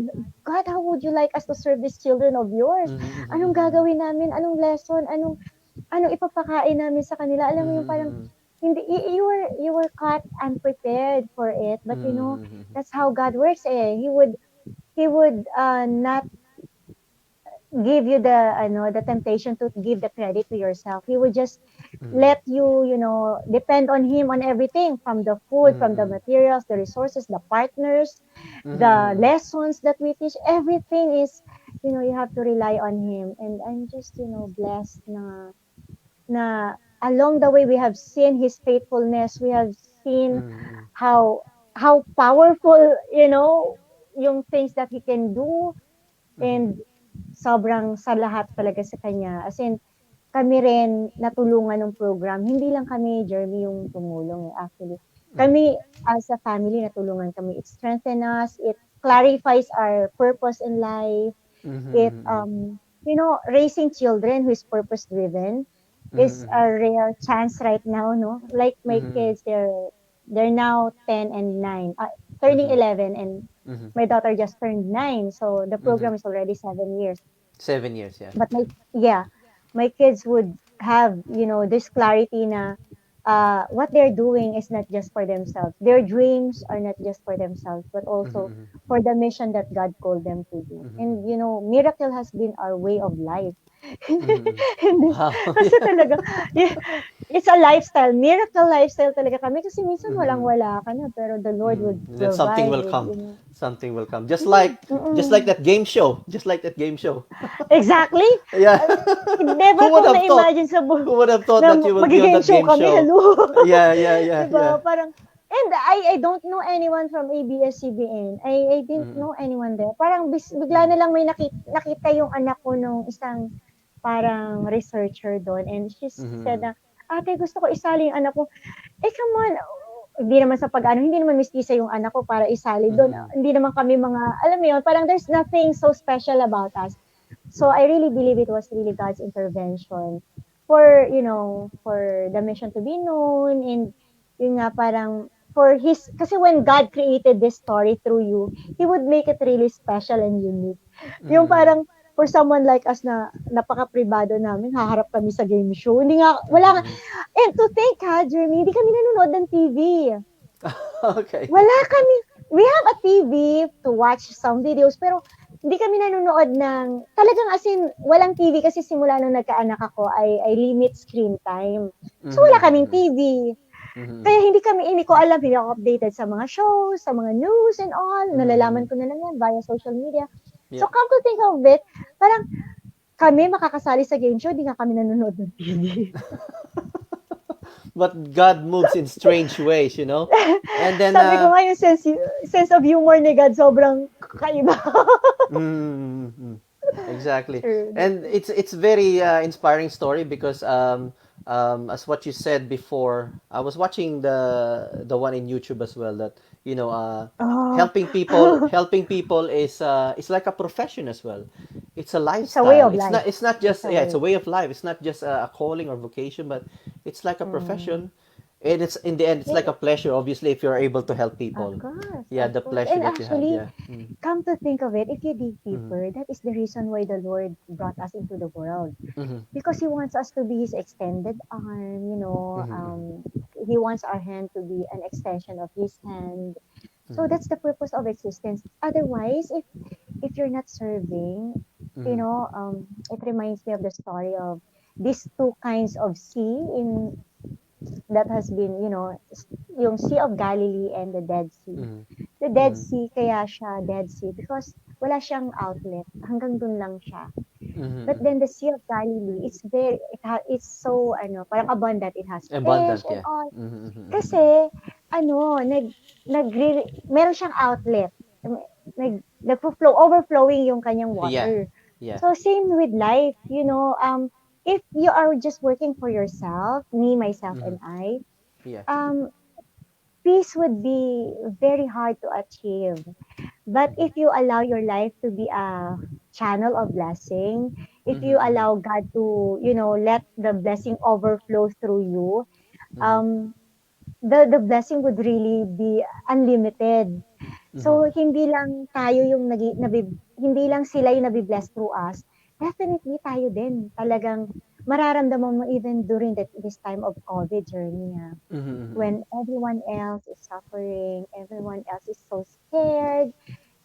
God, how would you like us to serve these children of yours?
mm-hmm, mm-hmm,
Anong
mm-hmm,
gagawin namin? Anong lesson? Anong ipapakain namin sa kanila? Alam mo yung parang
mm-hmm,
hindi you were caught unprepared for it, but
mm-hmm,
that's how God works, eh. He would not give you the temptation to give the credit to yourself. He would just let you, depend on him on everything, from the food, from the
mm-hmm,
materials, the resources, the partners, the
mm-hmm,
lessons that we teach. Everything is, you have to rely on him. And I'm just, blessed na along the way we have seen his faithfulness. We have seen
mm-hmm,
how powerful, yung things that he can do.
mm-hmm,
And sobrang sa lahat talaga sa kanya. As in, kami rin natulungan ng program. Hindi lang kami, Jeremy, yung tumulong, eh, actually. Kami as a family natulungan kami. It strengthens us. It clarifies our purpose in life. It
mm-hmm,
raising children who is purpose driven is
mm-hmm,
a rare chance right now, no? Like my
mm-hmm,
kids, they're now 10 and 9, turning
mm-hmm,
11, and
mm-hmm,
my daughter just turned 9. So the
mm-hmm.
program is already 7 years.
7 years, yeah.
But my kids would have, this clarity na what they're doing is not just for themselves. Their dreams are not just for themselves, but also
Mm-hmm,
for the mission that God called them to do.
mm-hmm,
And miracle has been our way of life.
mm-hmm.
Hindi,
Wow,
kasi
yeah.
talaga, yeah, it's a lifestyle, miracle lifestyle talaga kami. Kasi minsan
Mm-hmm.
walang-wala ka na, pero the Lord would
Mm-hmm. Then something
provide
will
with,
come. Something will come. Just
mm,
like just like
mm-mm.
that game show. Just like that game show.
Exactly.
Yeah.
Never
Who would
kong
have thought?
na-imagine
Who would have thought
na
that you will be on
magi-game
that
show
game
kami,
show?
hello.
Yeah, yeah, yeah,
'Di
yeah.
ba? Parang, and I don't know anyone from ABS-CBN. I didn't
Mm-hmm.
know anyone there. Parang bigla
Mm-hmm.
na lang may nakita yung anak ko nung isang parang researcher doon, and she said
Mm-hmm.
na, "Ate, gusto ko isali yung anak ko." Eh, come on, hindi naman sa pag-ano, hindi naman mestiza yung anak ko para isali do'n.
Mm-hmm.
Hindi naman kami mga, alam mo yun, parang there's nothing so special about us. So I really believe it was really God's intervention for the mission to be known, and yun nga parang for his, kasi when God created this story through you, he would make it really special and unique. Yung
Mm-hmm.
parang for someone like us na napaka-pribado namin, haharap kami sa game show. Hindi nga, wala,
Mm-hmm.
and to think ha, Jeremy, hindi kami nanonood ng TV.
Okay.
Wala kami, we have a TV to watch some videos, pero hindi kami nanonood ng, talagang as in, walang TV kasi simula nung nagkaanak ako, I limit screen time. So wala kaming
Mm-hmm.
TV.
Mm-hmm.
Kaya hindi ko alam, hindi ako updated sa mga shows, sa mga news and all.
Mm-hmm.
Nalalaman ko na lang yan via social media. So
Yep.
come to think of it, parang kami makakasali sa game show, di nga kami nanonood ng TV.
but God moves in strange ways, you know. And then
Sabi ko nga yung sense of humor ni God sobrang kakaiba.
mm, exactly.
True.
And it's very inspiring story because as what you said before, I was watching the one in YouTube as well that
Oh,
helping people is it's like a profession as well. It's a
it's a way
lifestyle.
of life.
It's not
It's
just
a
yeah, it's a
way.
way of life. It's not just a calling or vocation, but it's like a
Mm.
profession. And it's in the end it's like a pleasure obviously if you're able to help people. Yeah,
Of
the
course.
pleasure
And
that you have.
actually,
Yeah. Mm-hmm.
come to think of it, if you dig
Mm-hmm.
deeper, that is the reason why the Lord brought us into the world.
Mm-hmm.
Because He wants us to be His extended arm,
Mm-hmm.
He wants our hand to be an extension of His hand. So
Mm-hmm.
that's the purpose of existence. Otherwise, if you're not serving,
Mm-hmm.
it reminds me of the story of these two kinds of sea in that has been, yung Sea of Galilee and the Dead Sea.
Mm-hmm.
The Dead
Mm-hmm.
Sea, kaya siya Dead Sea because wala siyang outlet. Hanggang dun lang siya. But
Mm-hmm.
then the Sea of Galilee, it's so, parang abundant. It has fish
Abundant,
and
yeah.
all.
Mm-hmm. Mm-hmm.
Kasi, nag, meron siyang outlet. Nagfo-flow, overflowing yung kanyang
Yeah.
water.
Yeah.
So, same with life, if you are just working for yourself, me, myself,
Mm-hmm.
and I,
Yeah.
um, peace would be very hard to achieve. But
Mm-hmm.
if you allow your life to be a channel of blessing, if
Mm-hmm.
you
Mm-hmm.
allow God to, let the blessing overflow through you,
Mm-hmm.
um, the blessing would really be unlimited.
Mm-hmm.
So, hindi lang sila yung nabibless through us. Definitely tayo din. Talagang mararamdaman mo even during this time of COVID journey.
Mm-hmm.
When everyone else is suffering, everyone else is so scared,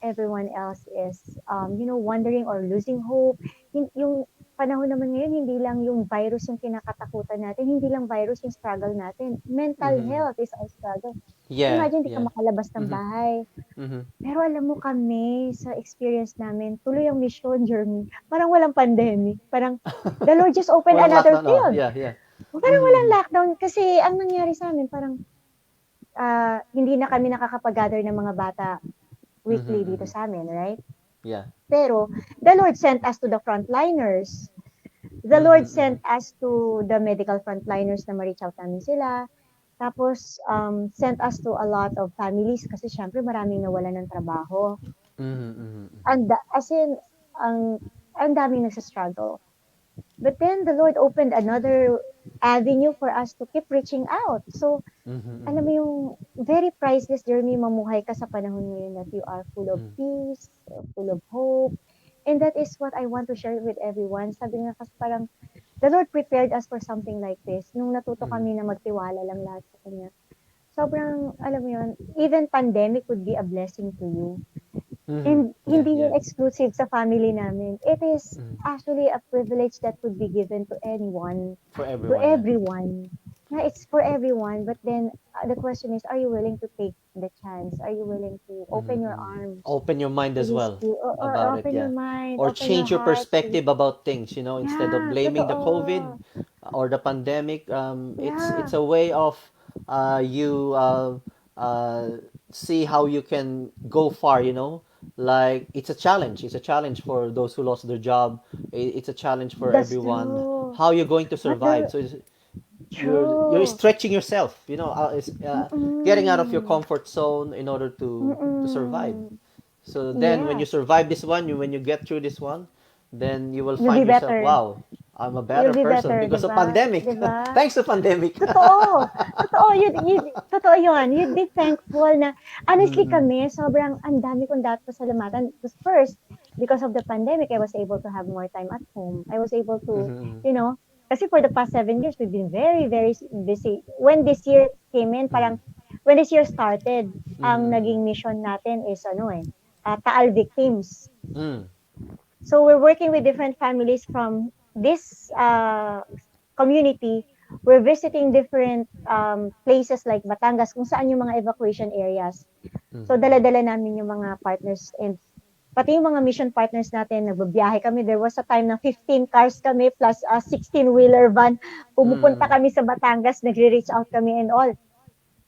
everyone else is, wondering or losing hope. Yung panahon naman ngayon, hindi lang yung virus yung kinakatakutan natin, hindi lang virus yung struggle natin. Mental
Mm-hmm.
health is our struggle.
Yeah.
Imagine, di ka
Yeah.
makalabas ng
Mm-hmm.
bahay.
Mm-hmm.
Pero alam mo kami, sa experience namin, tuloy ang mission, Jeremy. Parang walang pandemic. Parang, the Lord just opened
Walang
another
lockdown. Oh,
field.
yeah, yeah.
Parang walang
Mm-hmm.
lockdown. Kasi ang nangyari sa amin, parang hindi na kami nakakapag-gather ng mga bata
Mm-hmm.
weekly dito
Mm-hmm.
sa amin, right?
Yeah.
Pero, the Lord sent us to the frontliners. The
Mm-hmm.
Lord
Mm-hmm.
sent us to the medical frontliners na ma-reach out namin sila. Tapos, sent us to a lot of families kasi syempre maraming nawalan ng trabaho.
Mm-hmm. Mm-hmm.
As in, ang daming nagsa-struggle. But then, the Lord opened another avenue for us to keep reaching out. So, alam
Mm-hmm.
mo yung very priceless journey mamuhay ka sa panahon ngayon that you are full of
Mm-hmm.
peace, full of hope. And that is what I want to share with everyone. Sabi nga kasi parang the Lord prepared us for something like this. Nung natuto
Mm-hmm.
kami na magtiwala lang lahat sa Kanya. Sobrang, alam mo yun, even pandemic would be a blessing to you.
Mm-hmm.
And
Yeah.
hindi
Yeah.
yun exclusive sa family namin. It is
Mm-hmm.
actually a privilege that could be given to anyone,
For
to
everyone, yeah.
everyone. Yeah, it's for everyone. But then the question is, are you willing to take the chance? Are you willing to
Mm-hmm.
open your
Mm-hmm.
arms
Open your mind
to
as
His
well
spirit, or
about it,
open your
yeah.
mind,
Or
open your
change your
heart to,
perspective about things, instead of
yeah,
blaming the COVID
totoo.
or the pandemic. It's
Yeah,
a way of you uh, see how you can go far. Like it's a challenge. It's a challenge for those who lost their job. It's a challenge for
that's
everyone.
true.
How you're going to
But
survive. So you're
true.
stretching yourself. Getting out of your
Mm-mm.
comfort zone in order to survive.
Mm-mm.
So then when you
Yes.
survive this one, when you get through this one, then you will
You'll be
find yourself,
better.
wow, I'm a
You'll
better
be
person
better, 'di
because of
ba? 'Di
pandemic.
ba?
Thanks to pandemic.
Totoo. Totoo, totoo 'yun. You'd be thankful na honestly
Mm-mm.
kami, sobrang ang dami kong dapat pasalamatan. Because first, because of the pandemic, I was able to have more time at home. I was able to,
Mm-mm.
you know, kasi for the past 7 years, we've been very, very busy. When this year came in,
Mm-mm.
when this year started, ang
Mm-mm.
naging mission natin is Taal victims.
Mm.
So we're working with different families from this community. We're visiting different places like Batangas kung saan yung mga evacuation areas. So
Mm-mm.
dala-dala namin yung mga partners and pati yung mga mission partners natin, nagbabiyahe kami. There was a time na 15 cars kami plus a 16-wheeler van. Pumupunta
Mm.
kami sa Batangas, nagre-reach out kami and all.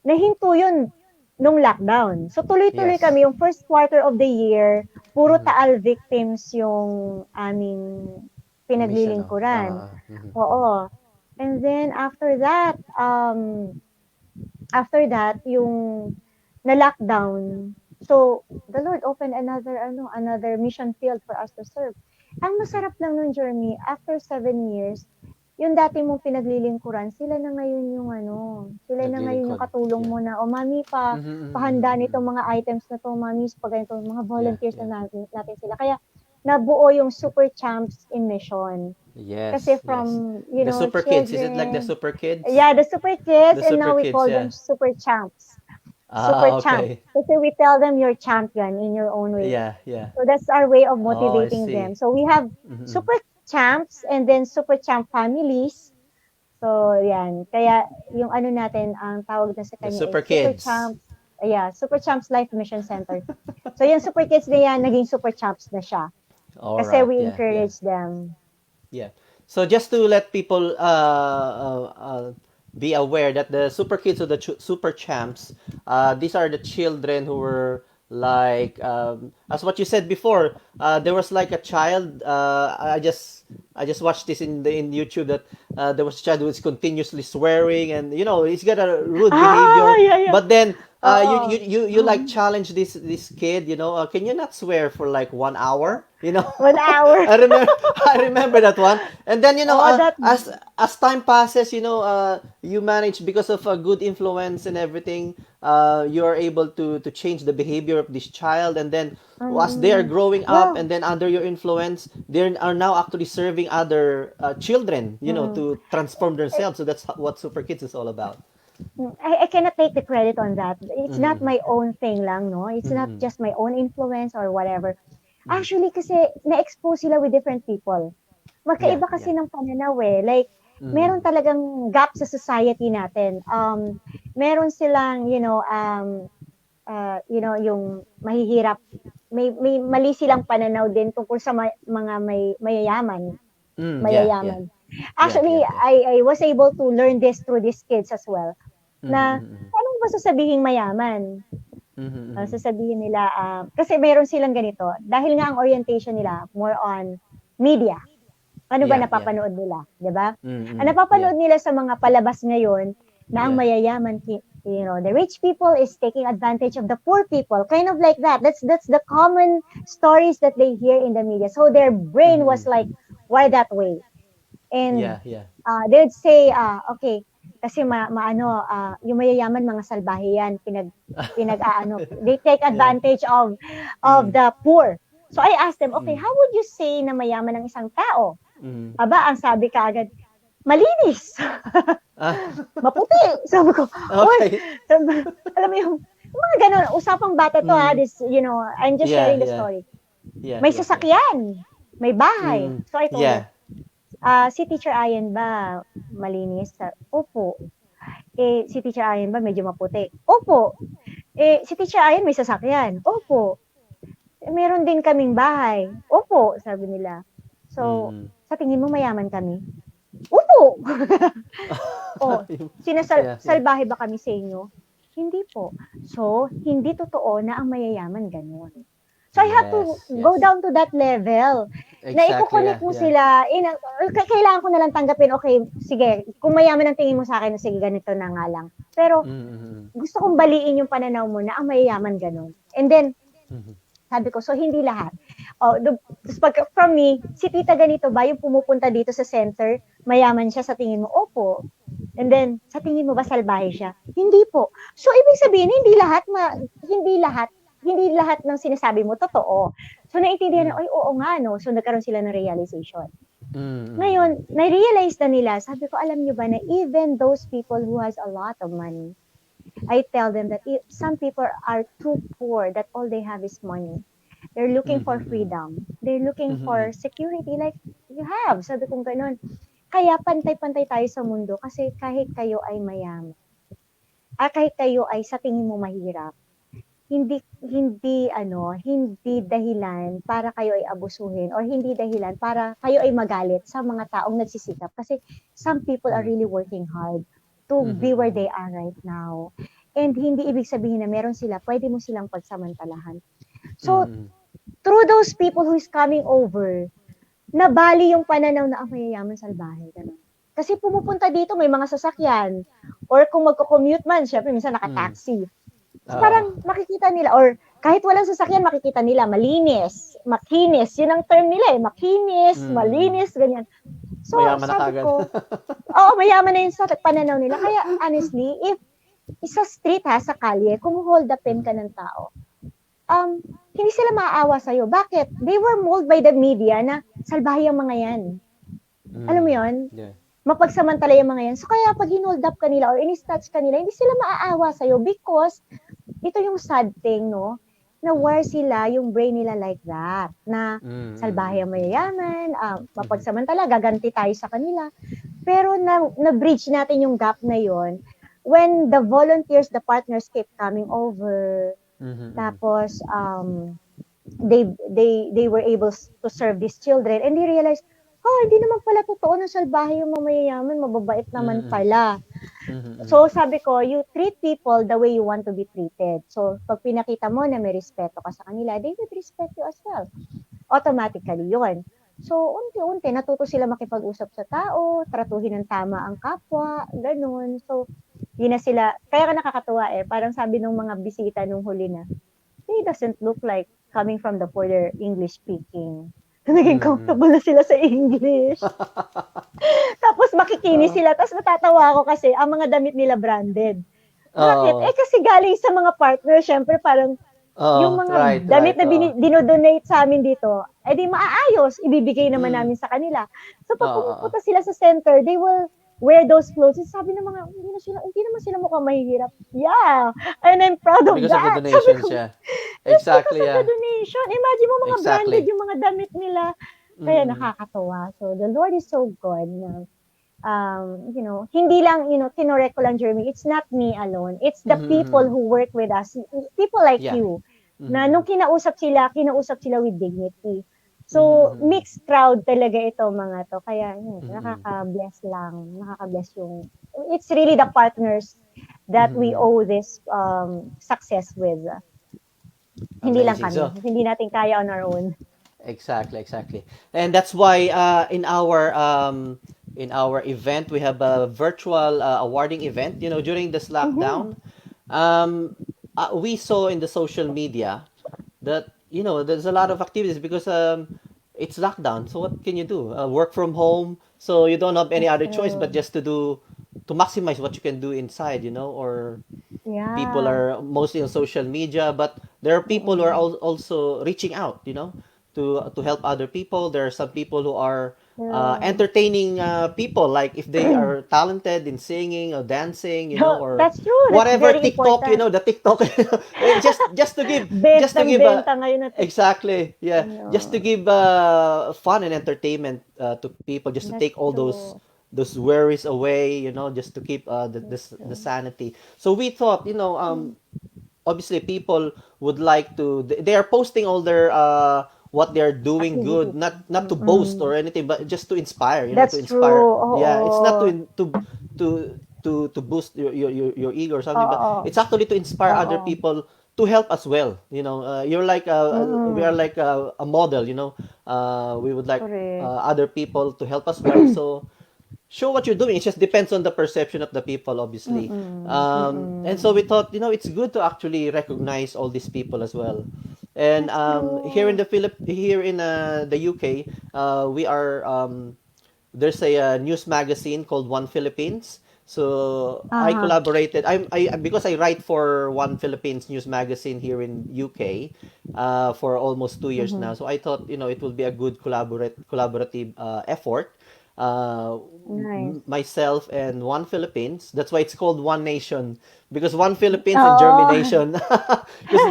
Nahinto yun nung lockdown. So tuloy-tuloy
Yes.
kami yung first quarter of the year, puro
Mm.
Taal victims yung aming
Mission, no?
pinaglilingkuran.
Mhm.
Oo. And then after that, yung na-lockdown. So, the Lord opened another mission field for us to serve. Ang
Mhm.
masarap lang nun, Jeremy, after 7 years, yung dati mong pinaglilingkuran, sila na ngayon yung
Naglilingkod.
katulong
Yeah.
mo na, o mami
Mhm, mhm,
pahanda
mhm, mhm.
nitong mga items na to, mami, pag ganito, mga
Yeah,
volunteers
yeah.
na natin sila. Kaya, nabuo yung Super Champs in Mission. Kasi
Yes, yes.
from,
The super kids, is it like the
children,
super kids?
yeah, the super kids,
The
and
super
now we
kids,
call them
yeah.
super champs. Super
Ah,
champ.
okay.
Kasi we tell them you're champion in your own way.
Yeah, yeah.
So that's our way of
Oh, I
motivating
see.
them. So we have
Mhm.
super champs and then super champ families. So yan. Kaya yung natin, ang tawag na sa
The
kanya is
super
super
kids.
champs. Yeah, super champs life mission center. So yung super kids na yan, naging super champs na siya.
All
Kasi
right.
we
Yeah, yeah.
encourage them.
Yeah. So just to let people be aware that the super kids or the super champs, these are the children who were like, as what you said before. There was like a child. I just watched this in YouTube that there was a child who was continuously swearing, and he's got a rude
Ah,
behavior.
yeah, yeah.
But then
Oo.
you like challenge this kid. Can you not swear for like 1 hour?
1 hour.
I remember I remember that one. And then
Oh, that.
as time passes, you manage because of a good influence and everything. You are able to change the behavior of this child, and then as they are
Mm,
growing up,
well,
and then under your influence, they are now actually serving other children.
mm,
To transform themselves. So that's what Super Kids is all about.
I cannot take the credit on that. It's not
Mm-hmm.
my own thing lang, no? It's not
Mm-hmm.
just my own influence or whatever.
Mm-hmm.
Actually, kasi na-expose sila with different people.
Yeah,
Magkaiba
yeah.
kasi ng pananaw eh. Like,
Mm-hmm.
meron talagang gap sa society natin. Meron silang, yung mahihirap. May mali silang pananaw din tungkol sa mga mayayaman.
Yeah, yeah,
Mayayaman.
yeah,
Actually,
yeah, yeah.
I was able to learn this through these kids as well. Na,
Mm-hmm.
paano mo ba sasabihin mayaman?
Mm-hmm. Mm-hmm.
Sasabihin nila, kasi meron silang ganito, dahil nga ang orientation nila more on media. Ano ba
Yeah, yeah.
napapanood nila, 'di ba? Ang
Mm-hmm. Yeah,
napapanood nila sa mga palabas ngayon na ang
yeah.
mayayaman, the rich people is taking advantage of the poor people, kind of like that. That's the common stories that they hear in the media. So their brain was
Mm-hmm.
like, why that way? And
Yeah, yeah.
they'd say, okay, kasi yung mayayaman mga salbahe yan, they take
Yeah.
advantage of
Mm.
the poor. So I asked them, okay,
Mm.
how would you say na mayaman ang isang tao?
Mm.
Aba, ang sabi kaagad, malinis,
Ah,
maputi. Sabi ko, uy,
okay.
alam mo yung mga ganun, usapang bata to ha,
Mm.
this, I'm just
Yeah,
sharing the
yeah.
story.
Yeah,
May
yeah, yeah.
sasakyan, may bahay.
Mm.
So I told them,
Yeah.
si Teacher Ayan ba malinis? Opo. Si Teacher Ayan ba medyo maputi? Opo. Si Teacher Ayan may sasakyan? Opo. Meron din kaming bahay? Opo, sabi nila. So,
Mm.
sa tingin mo mayaman kami? Opo. Oh,
Yeah, yeah.
salbahe ba kami sa inyo? Hindi po. So, hindi totoo na ang mayayaman ganun. So, I have to
Yes,
go
yes.
down to that level na
Exactly,
i-connect
yeah,
mo
yeah.
sila. Kailangan ko na lang tanggapin, okay, sige, kung mayaman ang tingin mo sa akin, sige, ganito na nga lang. Pero,
Mm-hmm.
gusto kong baliin yung pananaw mo na ang mayayaman ganun. And then,
Mm-hmm.
sabi ko, so hindi lahat. From me, si tita ganito ba, yung pumupunta dito sa center, mayaman siya sa tingin mo? Opo. And then, sa tingin mo ba salbahe siya? Hindi po. So, ibig sabihin, hindi lahat ng sinasabi mo totoo. So, naintindihan na,
Mm.
ay, oo nga, no? So, nagkaroon sila ng realization.
Mm-hmm.
Ngayon, na-realize na nila, sabi ko, alam nyo ba na even those people who has a lot of money, I tell them that some people are too poor that all they have is money. They're looking for
Mm-hmm.
freedom. They're looking
Mm-hmm.
for security like you have. Sabi kong ganun. Kaya pantay-pantay tayo sa mundo kasi kahit kayo ay mayaman, kahit kayo ay sa tingin mo mahirap, hindi dahilan para kayo ay abusuhin or hindi dahilan para kayo ay magalit sa mga taong nagsisikap kasi some people are
Mm.
really working hard to
Mhm,
be where
mhm.
they are right now. And hindi ibig sabihin na meron sila, pwede mo silang pagsamantalahan. So,
Mm.
through those people who is coming over, nabali yung pananaw na ang mayayaman salbahe, ganun. Kasi pumupunta dito, may mga sasakyan. Or kung magko-commute man, syempre minsan
Mm.
naka-taxi. So
Oo.
parang makikita nila, or kahit walang sasakyan, makikita nila, malinis, makinis. Yun ang term nila eh, makinis,
Mm.
malinis, ganyan. So
Mayaman na
sabi
kaagad.
ko, oo, mayaman na yun sa pananaw nila. Kaya honestly, if isa street ha, sa kalye, kung hold the pen
Mhm.
ka ng tao, hindi sila maaawa sa'yo. Bakit? They were molded by the media na salbahe ang mga yan. Alam mo
Mm.
yon,
Yeah.
mapagsamantala yung mga yan. So kaya pag hinold up kanila or in-touch kanila, hindi sila maaawa sa'yo because ito yung sad thing, no? Na
Mhm.
where sila, yung brain nila like that. Na
Mm. Mm.
salbahe ang mayayaman,
Mhm.
mapagsamantala, gaganti tayo sa kanila. Pero na-bridge natin yung gap na yon when the volunteers, the partners kept coming over.
Mhm. Mhm.
Tapos, they were able to serve these children and they realized, oh, hindi naman pala totoo na salbahe yung mga mayayaman, mababait naman
Mm.
pala.
Mhm. Mhm.
So sabi ko, you treat people the way you want to be treated. So pag pinakita mo na may respeto ka sa kanila, they would respect you as well. Automatically yun. So unti-unti, natuto sila makipag-usap sa tao, tratuhin ng tama ang kapwa, ganun. So yun na sila, kaya ka nakakatuwa eh, parang sabi ng mga bisita nung huli na, he doesn't look like coming from the further English speaking. Naging
Mm.
comfortable na sila sa English. Tapos makikinis
Oo.
sila. Tapos natatawa ako kasi ang mga damit nila branded. Bakit?
Oo.
Kasi galing sa mga partner, syempre parang yung
Oo.
mga
Right,
damit
right.
na
Oo.
dinodonate sa amin dito, di maaayos, ibibigay naman
Mm.
namin sa kanila. So pag
Oo, oo.
pumupunta sila sa center, they will wear those clothes. Sabi ng mga, hindi naman sila mukhang mahihirap. Yeah, and I'm proud of
Because of the
that. Sabi
donations,
ko,
yeah.
it's because
Exactly,
of the
yeah.
donation. Imagine mo mga branded
Exactly.
yung mga damit nila. Kaya
Mm.
nakakatawa. So the Lord is so good na hindi lang, tinorek ko lang, Jeremy, it's not me alone. It's the people
Mhm.
who work with us, people like
Yeah.
you, na
Mhm.
nung kinausap sila with dignity. So,
Mhm.
mixed crowd talaga ito, mga to. Kaya,
Mhm.
nakaka-bless lang. Nakaka-bless yung, it's really the partners that we
Mhm.
owe this success with. Hindi lang
Amazing.
kami.
So,
Hindi natin kaya on our own.
exactly, exactly. And that's why in our event we have a virtual awarding event. During this
Mm-hmm.
lockdown, we saw in the social media that there's a lot of activities because it's lockdown. So what can you do? Work from home. So you don't have any
That's
other choice but
true.
just to maximize what you can do inside. Or people
Yeah.
are mostly on social media, but there are people who are
Mm-mm.
also reaching out, to help other people. There are some people who are
True.
entertaining people, like if they are talented in singing or dancing, or
That's true. That's
whatever
very
TikTok,
important.
the TikTok, just to give just to give
Bentang-benta ngayon na TikTok.
exactly, yeah, just to
Ano,
give fun and entertainment to people, just to
that's
take all those
true.
worries away, just to keep
That's
the
true.
sanity. So we thought,
Mm.
obviously people would like to, they are posting all their what they're doing good,
Activities.
not to boast
Mm-mm.
or anything, but just to inspire, to
That's
inspire.
true.
Yeah, it's not
Oo.
to boost your ego or something, but
Oo.
it's actually to inspire other
Oo.
people to help as well. You're like we are
Mm-mm.
like a model. We would like
Correct.
other people to help as well. So show what you're doing. It just depends on the perception of the people, obviously.
Mm-mm.
And so
Mm-mm.
we thought, it's good to actually recognize all these people as well. And
That's
here in
true.
the UK, we are there's a news magazine called One Philippines. So I
Uh-huh.
collaborated. I because I write for One Philippines news magazine here in UK for almost 2 years
Mm-hmm.
now. So I thought it will be a good collaborative effort.
Nice.
Myself and One Philippines. That's why it's called One Nation, because One Philippines and
Oo.
JhermiNATION. Because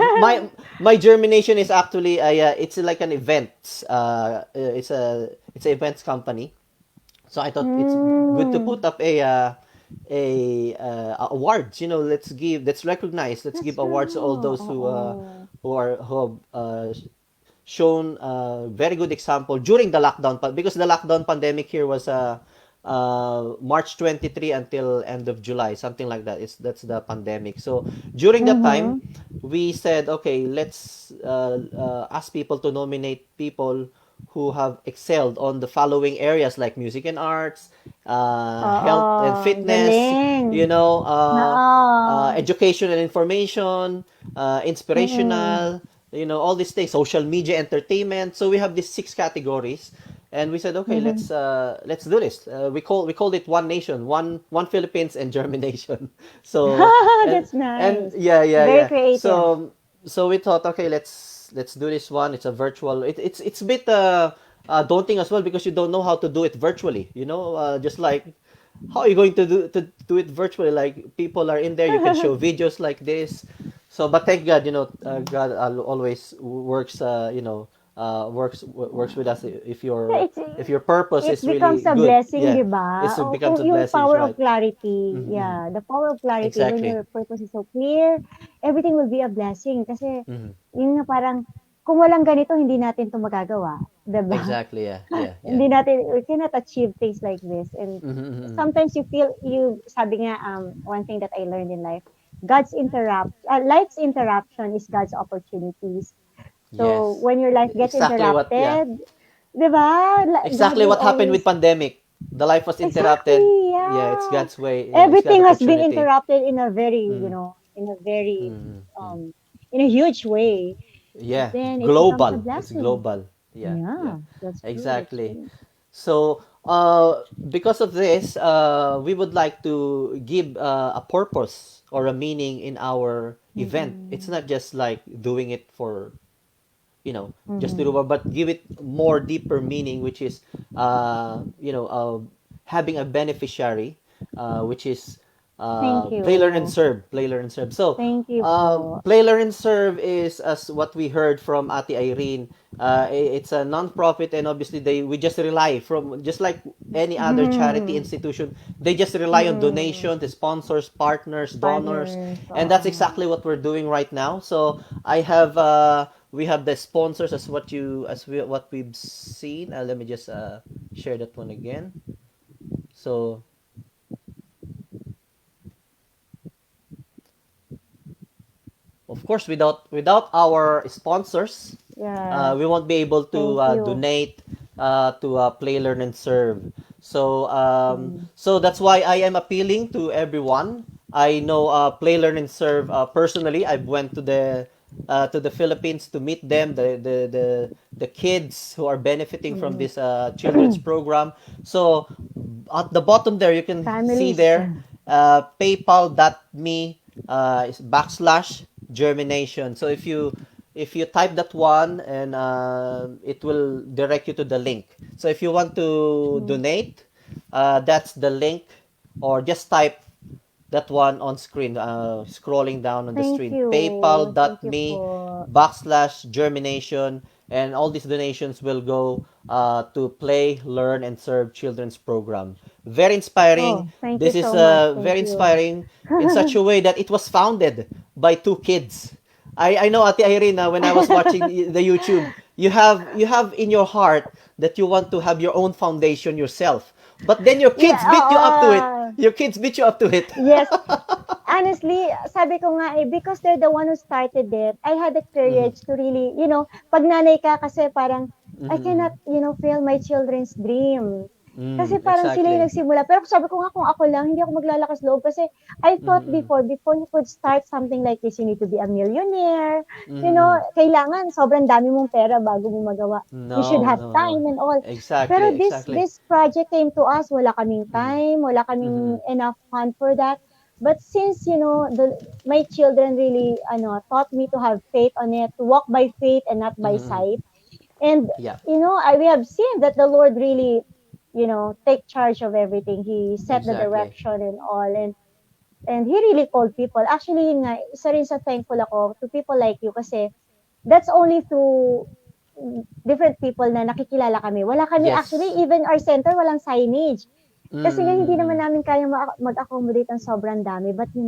my JhermiNATION is actually it's like an event. It's a events company. So I thought it's good to
Mm.
put up awards. Let's recognize, let's
That's
give awards to all
true.
those
Oo.
who have shown very good example during the lockdown, because the lockdown pandemic here was March 23 until end of July, something like that. That's the pandemic. So during that time,
Mhm.
we said, okay, let's ask people to nominate people who have excelled on the following areas like music and arts,
Oo,
health and fitness,
galing.
you know,
Oo.
education and information,
Mm.
inspirational, all these things, social media, entertainment. So we have these six categories, and we said, okay,
Mhm.
let's do this. We called it One Nation, one Philippines, and JhermiNATION. So
That's
and
nice.
yeah, yeah,
Very
yeah.
creative.
So we thought, okay, let's do this one. It's a virtual. It's a bit daunting as well, because you don't know how to do it virtually. Just like, how are you going to do it virtually? Like, people are in there, you can show videos like this. So, but thank God, God always works. Works with us if
Yeah,
your if your purpose
it
is
becomes
really
a
good.
blessing,
Yeah,
'di ba?
it
O
becomes
kung
a
yung
blessing,
power of
right?
clarity,
Mm-hmm.
yeah, the power of clarity when
Exactly.
your purpose is so clear, everything will be a blessing kasi
Mm-hmm.
yun nga parang kung walang ganito hindi natin 'to magagawa, 'di ba?
Exactly. Yeah. Yeah. Yeah.
Hindi natin we cannot achieve things like this and
Mm-hmm. Mm-hmm.
sometimes you feel you sabi nga one thing that I learned in life, life's interruption is God's opportunities. So
Yes.
when your life gets
Exactly what. Yeah.
interrupted, 'di ba? God
Exactly
will
what happened with
always
pandemic. The life was interrupted.
exactly,
Yeah, it's
yeah.
God's way. It's God's
Everything has been
opportunity.
interrupted in a very,
Mm.
in a very
Mm.
in a huge way. But
Yeah,
then it becomes a
global. It's
blessing.
global. Yeah, yeah,
Yeah, that's true. That's
exactly.
true.
So, because of this, we would like to give a purpose or a meaning in our event. It's
Mm-mm.
not just like doing it for, just to do,
Mm-hmm.
but give it more deeper meaning, which is, having a beneficiary, which is
Thank
play, learn, and
you.
serve. Play, learn, and serve. So,
Thank you po.
play, learn, and serve is, as what we heard from Ate Irene. It's a non-profit, and obviously we just rely, from just like any other charity
Mm-mm.
institution. They just rely on
Mm-mm.
donations, the sponsors, partners, donors,
Partners.
and that's
Oo.
exactly what we're doing right now. So we have the sponsors, what we've seen. Let me just share that one again. So, of course, without our sponsors,
Yes.
we won't be able to
Thank you.
donate to play, learn, and serve. So,
Mm.
that's why I am appealing to everyone. I know play, learn, and serve personally. I've went to the Philippines to meet them, the kids who are benefiting from
Mm.
this children's program. So at the bottom there, you can see
Families.
there, paypal.me backslash germination. So if you type that one, and it will direct you to the link. So if you want to
Mm.
donate, that's the link, or just type that one on screen, scrolling down on the
Thank
screen,
you. Thank you
paypal.me
po.
backslash germination, and all these donations will go to play, learn, and serve children's program. Very inspiring.
Oh, thank you
This is
so much. Thank
very
you.
inspiring in such a way that it was founded by two kids. I know, Ate Irene, when I was watching the YouTube, you have in your heart that you want to have your own foundation yourself. But then your
Yeah,
kids beat you up to it. Your kids beat you up to it.
yes. Honestly, sabi ko nga eh, because they're the one who started it, I had the
Mm-hmm.
courage to really, pag nanay ka kasi parang, I
Mm-hmm.
cannot, fail my children's dream. Kasi parang sila yung
Exactly.
nagsimula. Pero sabi ko nga kung ako lang, hindi ako maglalakas loob kasi I thought
Mm-hmm.
before you could start something like this, you need to be a millionaire.
Mm-hmm.
Kailangan sobrang dami mong pera bago mo magawa. You should
No,
have
no, no.
time and all.
Exactly,
Pero
exactly.
this project came to us, wala kaming
Mm-hmm.
time, wala
Mm-hmm.
kaming enough fund for that. But since, my children really, taught me to have faith on it, to walk by faith and not by
Mm-hmm.
sight. And,
Yeah,
we have seen that the Lord really, take charge of everything. He set the
exactly.
direction and all. And He really called people. Actually, yun nga, isa rin sa thankful ako to people like you kasi that's only through different people na nakikilala kami. Wala kami actually,
Yes.
even our center, walang signage. Kasi nga hindi naman
Mm-hmm.
namin kayang mag-accommodate ang sobrang dami. But the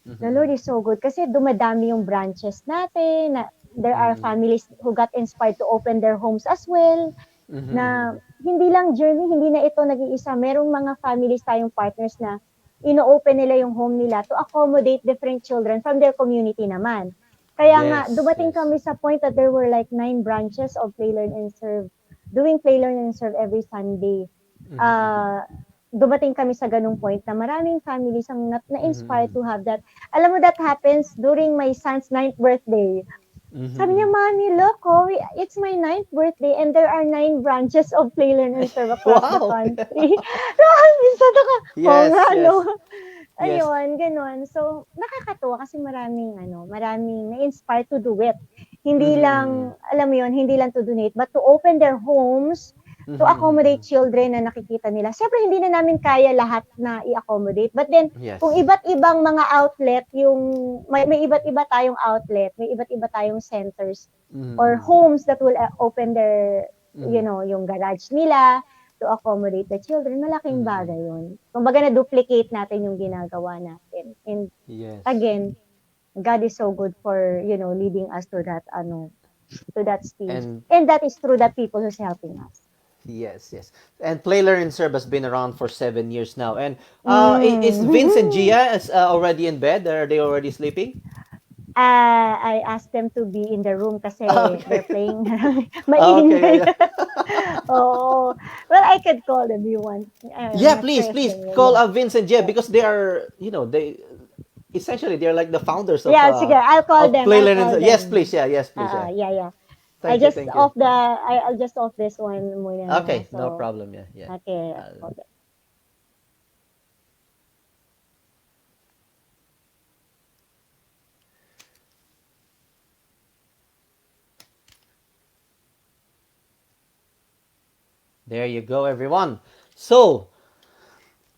Mm-hmm.
Lord is so good kasi dumadami yung branches natin. Na there are
Mm-hmm.
families who got inspired to open their homes as well.
Mm-hmm.
Na hindi lang journey, hindi na ito nag-iisa. Merong mga families tayong partners na ino-open nila yung home nila to accommodate different children from their community naman. Kaya nga,
Yes,
dumating
yes.
kami sa point that there were like 9 branches of Play, Learn, and Serve, doing Play, Learn, and Serve every Sunday.
Mm-hmm.
uh, Dumating kami sa ganung point na maraming families ang na-inspire
Mm-hmm.
to have that. Alam mo, that happens during my son's 9th birthday. Sabi niya,
Mm-hmm.
Mommy, look, oh, it's my 9th birthday and there are 9 branches of Play, Learn, and Serve across the
Wow.
country. Minsan oo nga,
Yes,
no?
yes. Yes.
Ayun, gano'n. So, nakakatuwa kasi maraming na-inspire to do it. Hindi
Mm-hmm.
lang, alam mo yun, hindi lang to donate, but to open their homes to
Mm-hmm.
accommodate children na nakikita nila. Siyempre, hindi na namin kaya lahat na i-accommodate. But then, kung
Yes.
iba't ibang mga outlet, may iba't iba tayong outlet, may iba't iba tayong centers or
Mm-hmm.
homes that will open their,
Mm-hmm.
yung garage nila, to accommodate the children, malaking
Mm-hmm.
bagay yun. Kumbaga na-duplicate natin yung ginagawa natin. And
Yes.
again, God is so good for, leading us to that stage.
And
And that is through the people who's helping us.
yes, yes. And Play Learn and Serve has been around for 7 years now. And is Vince and
Mm.
Gia already in bed? Are they already sleeping?
I asked them to be in the room kasi
Okay.
they're playing
Okay, yeah,
maingay.
yeah.
Oh, well, I could call them you want. I'm
Yeah,
not sure
please,
if
please
they will.
call
Yeah.
Vince and Gia because they are, they essentially they're like the founders
Yeah, sige, I'll call
of
them.
Play
I'll
Learn and
call
Serve. Yes, please.
them.
Yeah, yes, please. Yeah.
Yeah, yeah.
Thank you, thank you.
I'll just off this one muna, no?
Okay, no
So,
problem. Yeah, yeah.
okay, I'll
Uh,
call them.
there you go, everyone. So,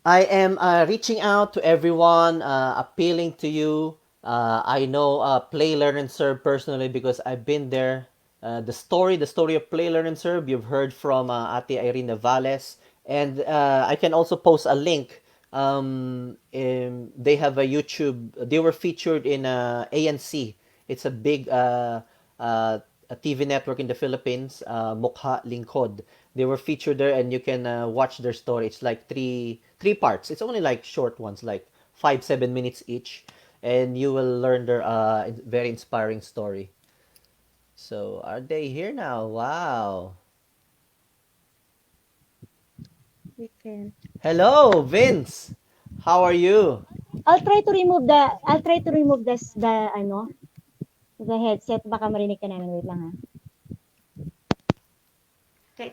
I am reaching out to everyone, appealing to you. I know Play, Learn, and Serve personally because I've been there. The story of Play, Learn, and Serve, you've heard from Ate Irene Navales. And I can also post a link. They have a YouTube. They were featured in ANC. It's a big a TV network in the Philippines, Mukha Lingkod. They were featured there, and you can watch their story. It's like three parts. It's only like short ones, like 5-7 minutes each, and you will learn their very inspiring story. So are they here now? Wow.
We can.
Hello, Vince. How are you?
I'll try to remove the headset. Baka marinig ka namin. Wait lang, ha.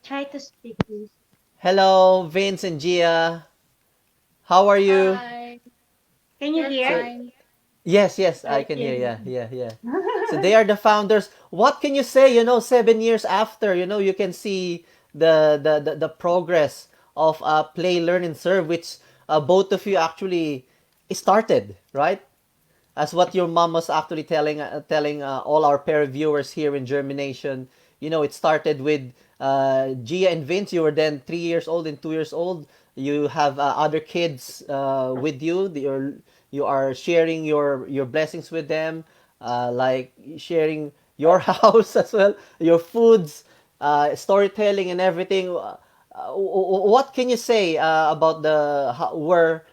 Try to speak, please.
Hello, Vince and Gia. How are you?
Hi,
Can you
we're
So,
hear?
fine.
yes, yes, I can hear.
Okay.
Yeah, yeah, yeah. So they are the founders. What can you say? 7 years after, you can see the progress of Play, Learn, and Serve, which both of you actually started, right? As what your mom was actually telling all our pair viewers here in Germination. It started with Gia and Vince. You were then 3 years old and 2 years old. You have other kids with you. You are sharing your blessings with them, like sharing your house as well, your foods, storytelling, and everything. What can you say about where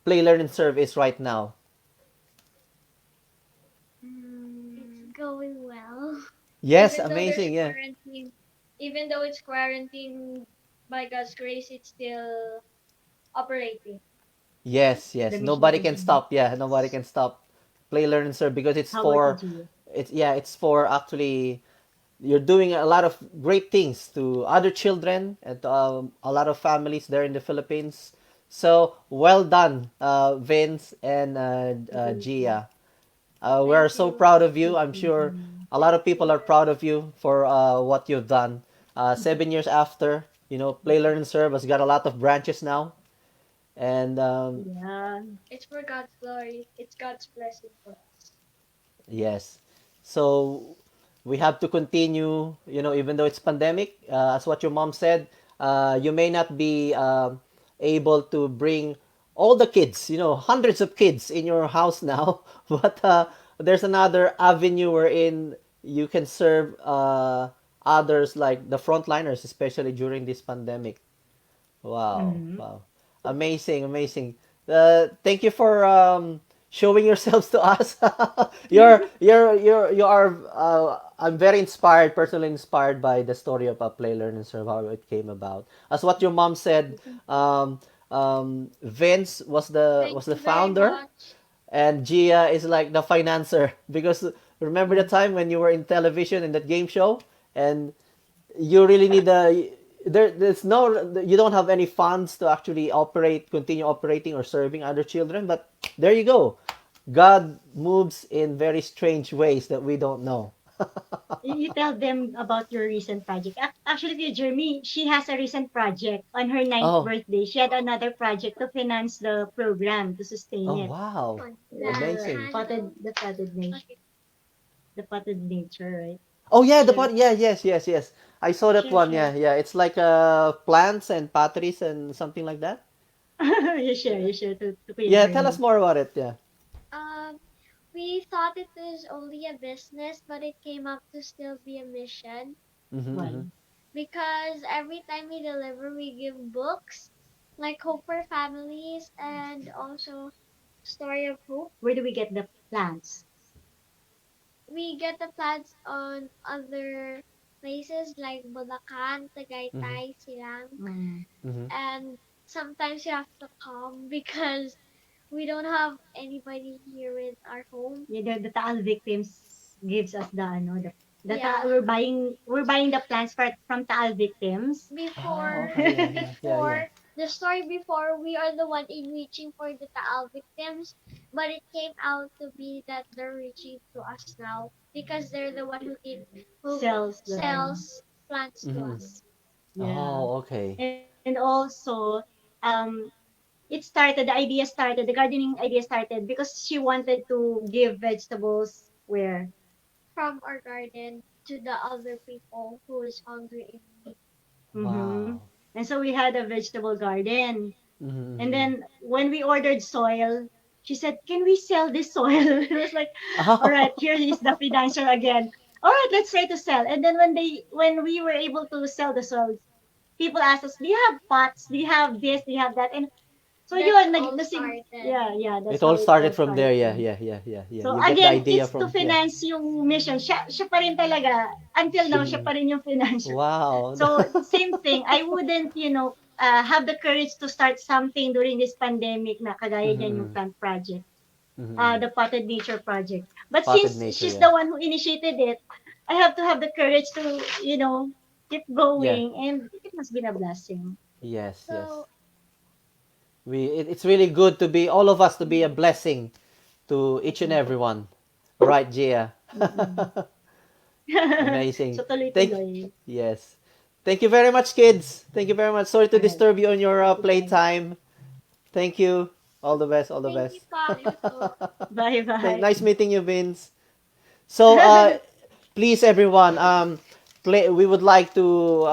Play, Learn, and Serve is right now?
It's going well.
Yes,
Even though there's
amazing. Yeah.
quarantine, even though it's quarantine, by God's grace, it's still operating.
Yes,
The
yes. Nobody can
mission.
stop. Yeah, nobody can stop Play, Learn, and Serve because
How about you, Gio?
it's for actually you're doing a lot of great things to other children and to, a lot of families there in the Philippines. So well done, Vince and Gia. We're
Thank
so
you.
proud of you. I'm sure a lot of people are proud of you for what you've done. 7 years after, Play, Learn, and Serve has got a lot of branches now, and
Yeah.
It's for God's glory. It's God's blessing for us.
yes. So we have to continue, even though it's pandemic, as what your mom said, You may not be able to bring all the kids, hundreds of kids in your house now, but there's another avenue wherein you can serve others like the frontliners, especially during this pandemic. Wow,
Mm-hmm.
wow. Amazing, amazing. Thank you for showing yourselves to us. You are I'm very inspired, personally inspired by the story of Play Learn and Serve, how it came about. As what your mom said, um, Vince was
Thank
the
you very
founder,
much.
and Gia is like the financer because remember the time when you were in television in that game show and you really need there's no, you don't have any funds to actually continue operating or serving other children, but there you go. God moves in very strange ways that we don't know.
You tell them about your recent project. Actually, dear Jeremy, she has a recent project on her ninth
Oh,
birthday. She had another project to finance the program to sustain
oh
it.
wow,
On the
amazing.
handle.
The potted nature,
Okay.
right?
Oh yeah, the
Share,
pot, yeah, yes, yes, yes, I saw that
share,
one.
share.
Yeah, yeah, it's like plants and potteries and something like that.
You share to Kuya
Yeah, tell us
Jeremy.
more about it. Yeah.
Um, we thought it was only a business, but it came up to still be a mission
Mm-hmm,
Why?
mm-hmm.
because every time we deliver, we give books like Hope for Families and also Story of Hope.
Where do we get the plants?
We get the plants on other places like Bulacan,
Mm-hmm.
Tagaytay, Silang,
Mm.
Mm-hmm.
and sometimes you have to come because we don't have anybody here with our home.
Yeah, the Taal victims gives us the ano
Yeah,
we're buying the plants from Taal victims.
Oh,
before
okay, yeah, yeah, yeah, yeah.
before the story before we are the one in reaching for the Taal victims, but it came out to be that they're reaching to us now because they're the one who
Sells the
sells plants to
Mm-hmm.
us.
yeah.
Oh, okay.
And also um the the gardening idea started because she wanted to give vegetables where
From our garden to the other people who is hungry and need.
mm-hmm.
Wow.
And so we had a vegetable garden. And
Mm-hmm.
then when we ordered soil, she said, "Can we sell this soil?" It was like, "All right,
Oh.
here is the financer again. All right, let's try to sell." And then when we were able to sell the soil, people asked us, "Do you have pots? Do you have this? Do you have that?" And so
That's
yun,
all started.
yeah, yeah,
It
that's
all
how it
started
all
from there.
started.
Yeah, yeah, yeah, yeah, yeah.
So
You get the
again,
idea
it's to
from, yeah.
finance yung mission. Siya pa rin talaga. Until now, siya
Mm-hmm.
pa rin yung financer.
Wow.
So same thing. I wouldn't, have the courage to start something during this pandemic na kagaya niyan yung
Mm-hmm.
plant project.
Mm-hmm.
The potted nature project. But
Potted
since
nature.
she's
Yeah.
the one who initiated it, I have to have the courage to, keep
Yeah.
going, and it must be a blessing.
Yes. Yes.
So
It's really good to be all of us to be a blessing to each and
Mm-mm.
everyone. Right, Gia.
Mm-mm.
Amazing.
So
Thank.
tuloy-tuloy.
Yes. Thank you very much, kids. Thank you very much. Sorry to
All right.
disturb you on your
Thank you, guys.
playtime. Thank you. All the best. All the
thank you,
best.
Pa.
Bye-bye.
Nice meeting you, Vince. So, please, everyone, we would like to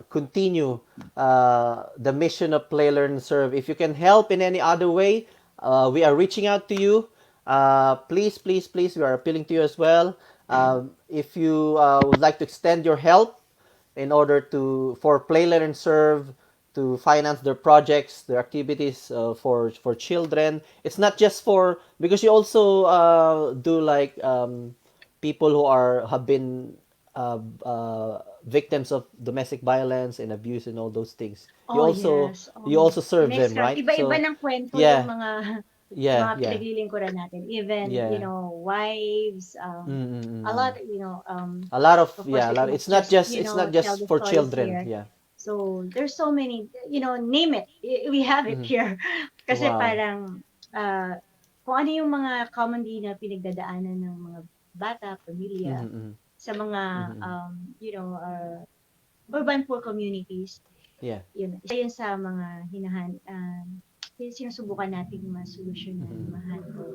continue the mission of Play, Learn, Serve. If you can help in any other way, we are reaching out to you. Please, please, please, we are appealing to you as well. If you would like to extend your help in order to for Play, Learn, and Serve to finance their projects, their activities for children. It's not just for because you also do like people who are have been victims of domestic violence and abuse and all those things.
Oh, yes.
You
Oh,
also serve them,
in-extra.
right?
Iba-iba
So
ng kwento yung
yeah,
mga
yeah, yeah,
pinaglilingkuran natin. Even,
yeah.
wives, a
Mm-mm-mm.
lot,
A lot of
of course,
yeah, a
we
lot.
cannot
It's not
just,
just
tell the
for
stories
children.
here.
Yeah.
So, there's so many, name it. We have it
Mm-hmm.
here. Kasi
Wow.
parang, kung ano yung mga commonly na pinagdadaanan ng mga bata, pamilya,
Mm-hmm.
sa mga,
Mm-hmm.
urban poor communities.
Yeah.
Yun, isa yun sa mga sinusubukan nating masolusyonan,
Mm-hmm.
ma-handle,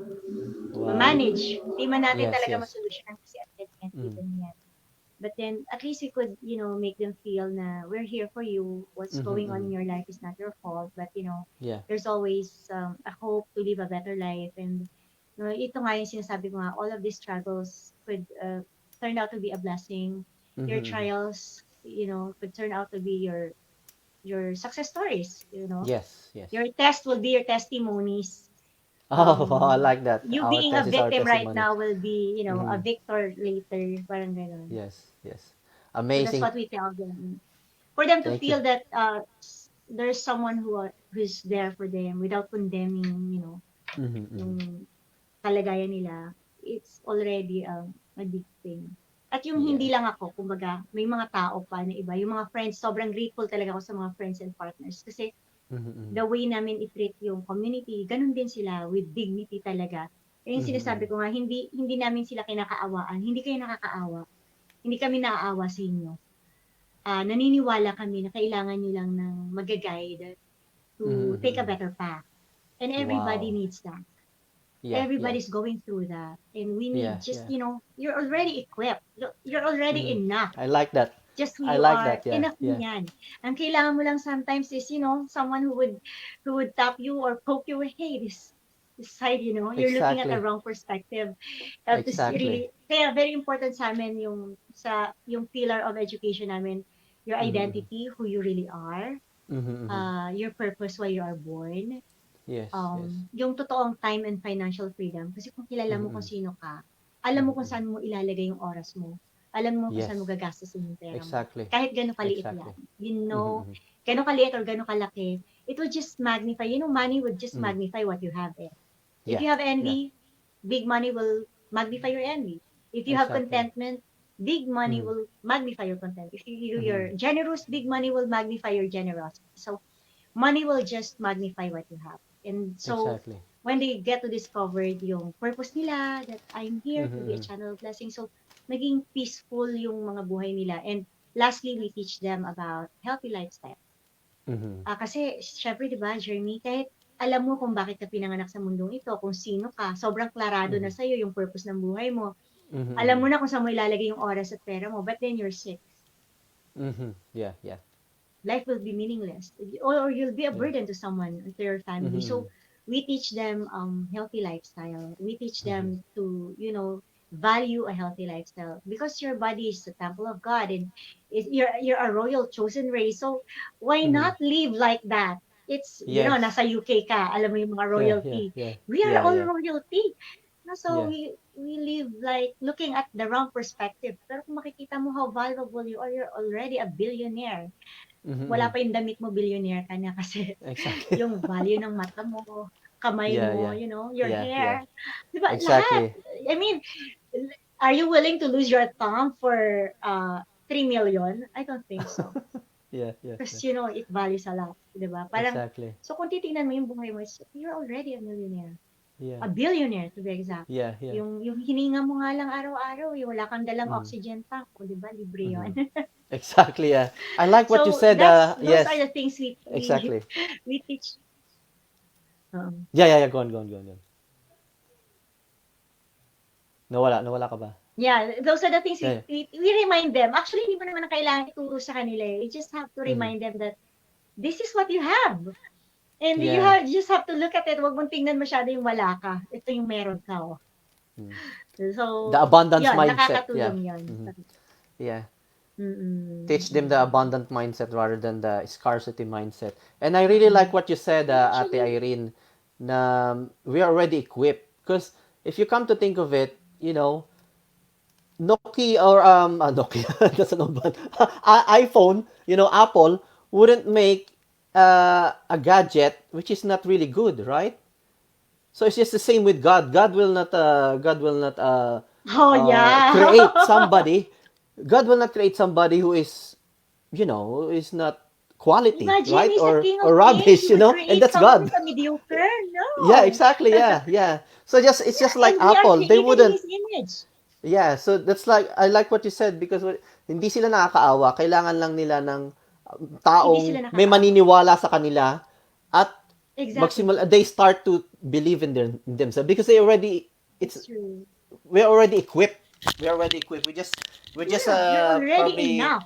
Wow.
ma-manage. Hindi man natin
Yes,
talaga
yes.
masolusyonan kasi at the end,
Mm.
given yan. But then at least we could, make them feel na we're here for you. What's
Mhm,
going on in
mhm.
your life is not your fault, but
Yeah.
there's always a hope to live a better life. And ito nga yung sinasabi ko nga, all of these struggles could turn out to be a blessing.
Mhm,
Your
mhm.
trials, could turn out to be your success stories.
Yes, yes.
Your test will be your testimonies.
Oh, wow, I
um
like that.
you
Our
being a
test is our
victim right
testimony.
now will be, a
Mhm.
victor later, parang ganun.
Yes, yes.
So that's
Amazing.
what we tell them, for them to
Thank you.
feel that there's someone who's there for them without condemning,
Mhm, mhm.
yung kalagayan nila. It's already a big thing. At yung
Yeah.
hindi lang ako, kumbaga, may mga tao pa na iba. Yung mga friends, sobrang grateful talaga ako sa mga friends and partners. Kasi
Mhm, mhm.
the way namin i-treat yung community, ganun din sila, with dignity talaga. Yung
Mhm,
sinasabi
mhm.
ko nga, hindi namin sila kinakaawaan, hindi kayo nakakaawa, hindi kami naaawa sa inyo. Naniniwala kami na kailangan nyo lang ng mag-guide
Mhm,
to
mhm,
take a
mhm.
better path. And everybody
Wow.
needs that.
Yeah, yeah.
Everybody's going through that. And we
Yeah,
need just,
yeah.
you're already equipped. You're already
Mhm.
enough.
I like that.
Just who
I
you
like
are,
that. Yeah,
enough na
yeah.
yan. Ang kailangan mo lang sometimes is, someone who would tap you or poke you, hey, this side, you're looking at a
Exactly.
wrong perspective. You have to see
Exactly.
really, kaya very important sa amin yung pillar of education namin, your
Mhm, mhm.
identity, who you really are,
Mhm, mhm.
your purpose why you are born,
Yes, yes.
yung totoong time and financial freedom. Kasi kung kilala
Mhm,
mo kung
mhm.
sino ka, alam
Mhm,
mo kung
mhm.
saan mo ilalagay yung oras mo. Alam mo kung saan mo
Yes.
gagastusin yung pera mo.
Exactly.
Kahit gano'ng kaliit
Exactly.
yan. You
Mhm,
know,
mhm.
gano'ng kaliit or gano'ng kalaki, it will just magnify. Money would just
Mm.
magnify what you have. If
Yeah,
you have
yeah.
envy, big money will magnify your envy. If you have
Exactly.
contentment, big money
Mhm,
will magnify your content. If
mhm.
you're generous, big money will magnify your generosity. So money will just magnify what you have. And so
Exactly.
when they get to discover yung purpose nila, that I'm here
Mhm,
to be a
mhm.
channel of blessing. So naging peaceful yung mga buhay nila. And lastly, we teach them about healthy lifestyle.
Mhm.
Kasi syempre, di ba, Jeremy, kahit alam mo kung bakit ka pinanganak sa mundong ito, kung sino ka, sobrang klarado na
Mhm.
sa'yo yung purpose ng buhay mo.
Mhm,
Alam mo
mhm.
na kung saan mo ilalagay yung oras at pera mo, but then you're sick.
Mhm. Yeah, yeah.
Life will be meaningless, or you'll be a
Yeah.
burden to someone, to your
Mhm,
family. So
mhm.
we teach them healthy lifestyle. We teach
Mhm.
them to, value a healthy lifestyle, because your body is the temple of God, and you're a royal chosen race. So why
Mhm.
not live like that? It's,
Yes.
nasa UK ka, alam mo yung mga
Yeah, yeah,
royalty.
yeah.
We are
Yeah,
all
yeah.
royalty. No, so
Yeah.
we live like looking at the wrong perspective. Pero kung makikita mo how valuable you are, you're already a billionaire.
Mhm,
Wala
mhm.
pa yung damit mo, billionaire ka na, kasi
Exactly.
yung value ng mata mo, kamay
Yeah,
mo,
yeah.
your
Yeah, yeah.
hair. Di ba? Lahat.
Exactly.
I mean, are you willing to lose your thumb for 3 million? I don't think so.
Yeah, yeah,
Because,
yeah.
it values a lot. Di ba? Parang,
Exactly.
so kung titingnan mo yung buhay mo, you're already a millionaire.
Yeah.
A billionaire, to be exact.
Yeah, yeah.
Yung hininga mo nga lang araw-araw, yung wala kang dalang
Mhm.
oxygen tank, o di ba? Libre yun.
Mhm. Exactly, yeah. I like what you
So
said.
those are
Yes.
the things we
Exactly.
we teach. Oo.
Yeah, yeah, yeah. Go on, go on, go on, go on. Nawala ka ba?
Yeah, those are the things
Yeah,
we,
yeah.
we remind them. Actually, hindi mo naman na kailangan ituro sa kanila. You just have to
Mhm.
remind them that this is what you have. And
Yeah.
you just have to look at it. Huwag mong tingnan masyado yung wala ka. Ito yung meron ka. Oh.
Mm. The
So,
abundance
yun,
mindset. Yeah.
nakakatulong yun.
Mhm. Yeah.
Mm-mm.
Teach them the
Mm-mm.
abundant mindset rather than the scarcity mindset. And I really like
Mm-mm.
what you said,
And
Ate
actually,
Irene, na we are already equipped. Because if you come to think of it, Nokia or Nokia, that's an old one. iPhone, Apple wouldn't make a gadget which is not really good, right? So it's just the same with God.
oh yeah.
Create somebody. God will not create somebody who is, who is not quality,
Imagine,
right?
he's a king of
Or
kings. He
rubbish,
would
and
create
that's
someone
God.
who's a mediocre.
Yeah,
No.
exactly. Yeah, yeah. So it's just
Yeah,
like
and we are
Apple. They
created in
wouldn't.
his image.
Yeah, so that's like I like what you said because hindi sila nakakaawa. Kailangan lang nila ng
Hindi
taong
sila
may
nakakaawa.
maniniwala sa kanila at
Exactly.
they start to believe in themselves because they already it's
That's true.
we're already equipped. We are already equipped. We just
Yeah, you're already
probably
enough.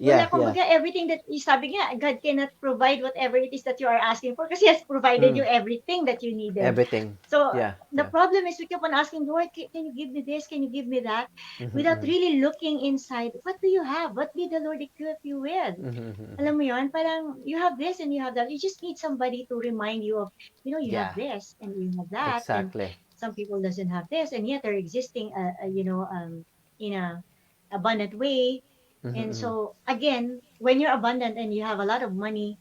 yeah,
Wala,
yeah.
kumbaga, everything that, sabi nga, God cannot provide whatever it is that you are asking for kasi He has provided
Mm,
you everything that you needed.
everything.
So
Yeah,
the
yeah.
problem is we keep on asking, Lord, can you give me this? Can you give me that? Without
Mm-hmm,
really looking inside, what do you have? What did the Lord equip you with?
mm-hmm.
Alam mo yun, parang you have this and you have that. You just need somebody to remind you of, you have
Yeah,
this and you have that. And
exactly.
some people doesn't have this and yet they're existing, in a abundant way. And
Mm-hmm,
so again, when you're abundant and you have a lot of money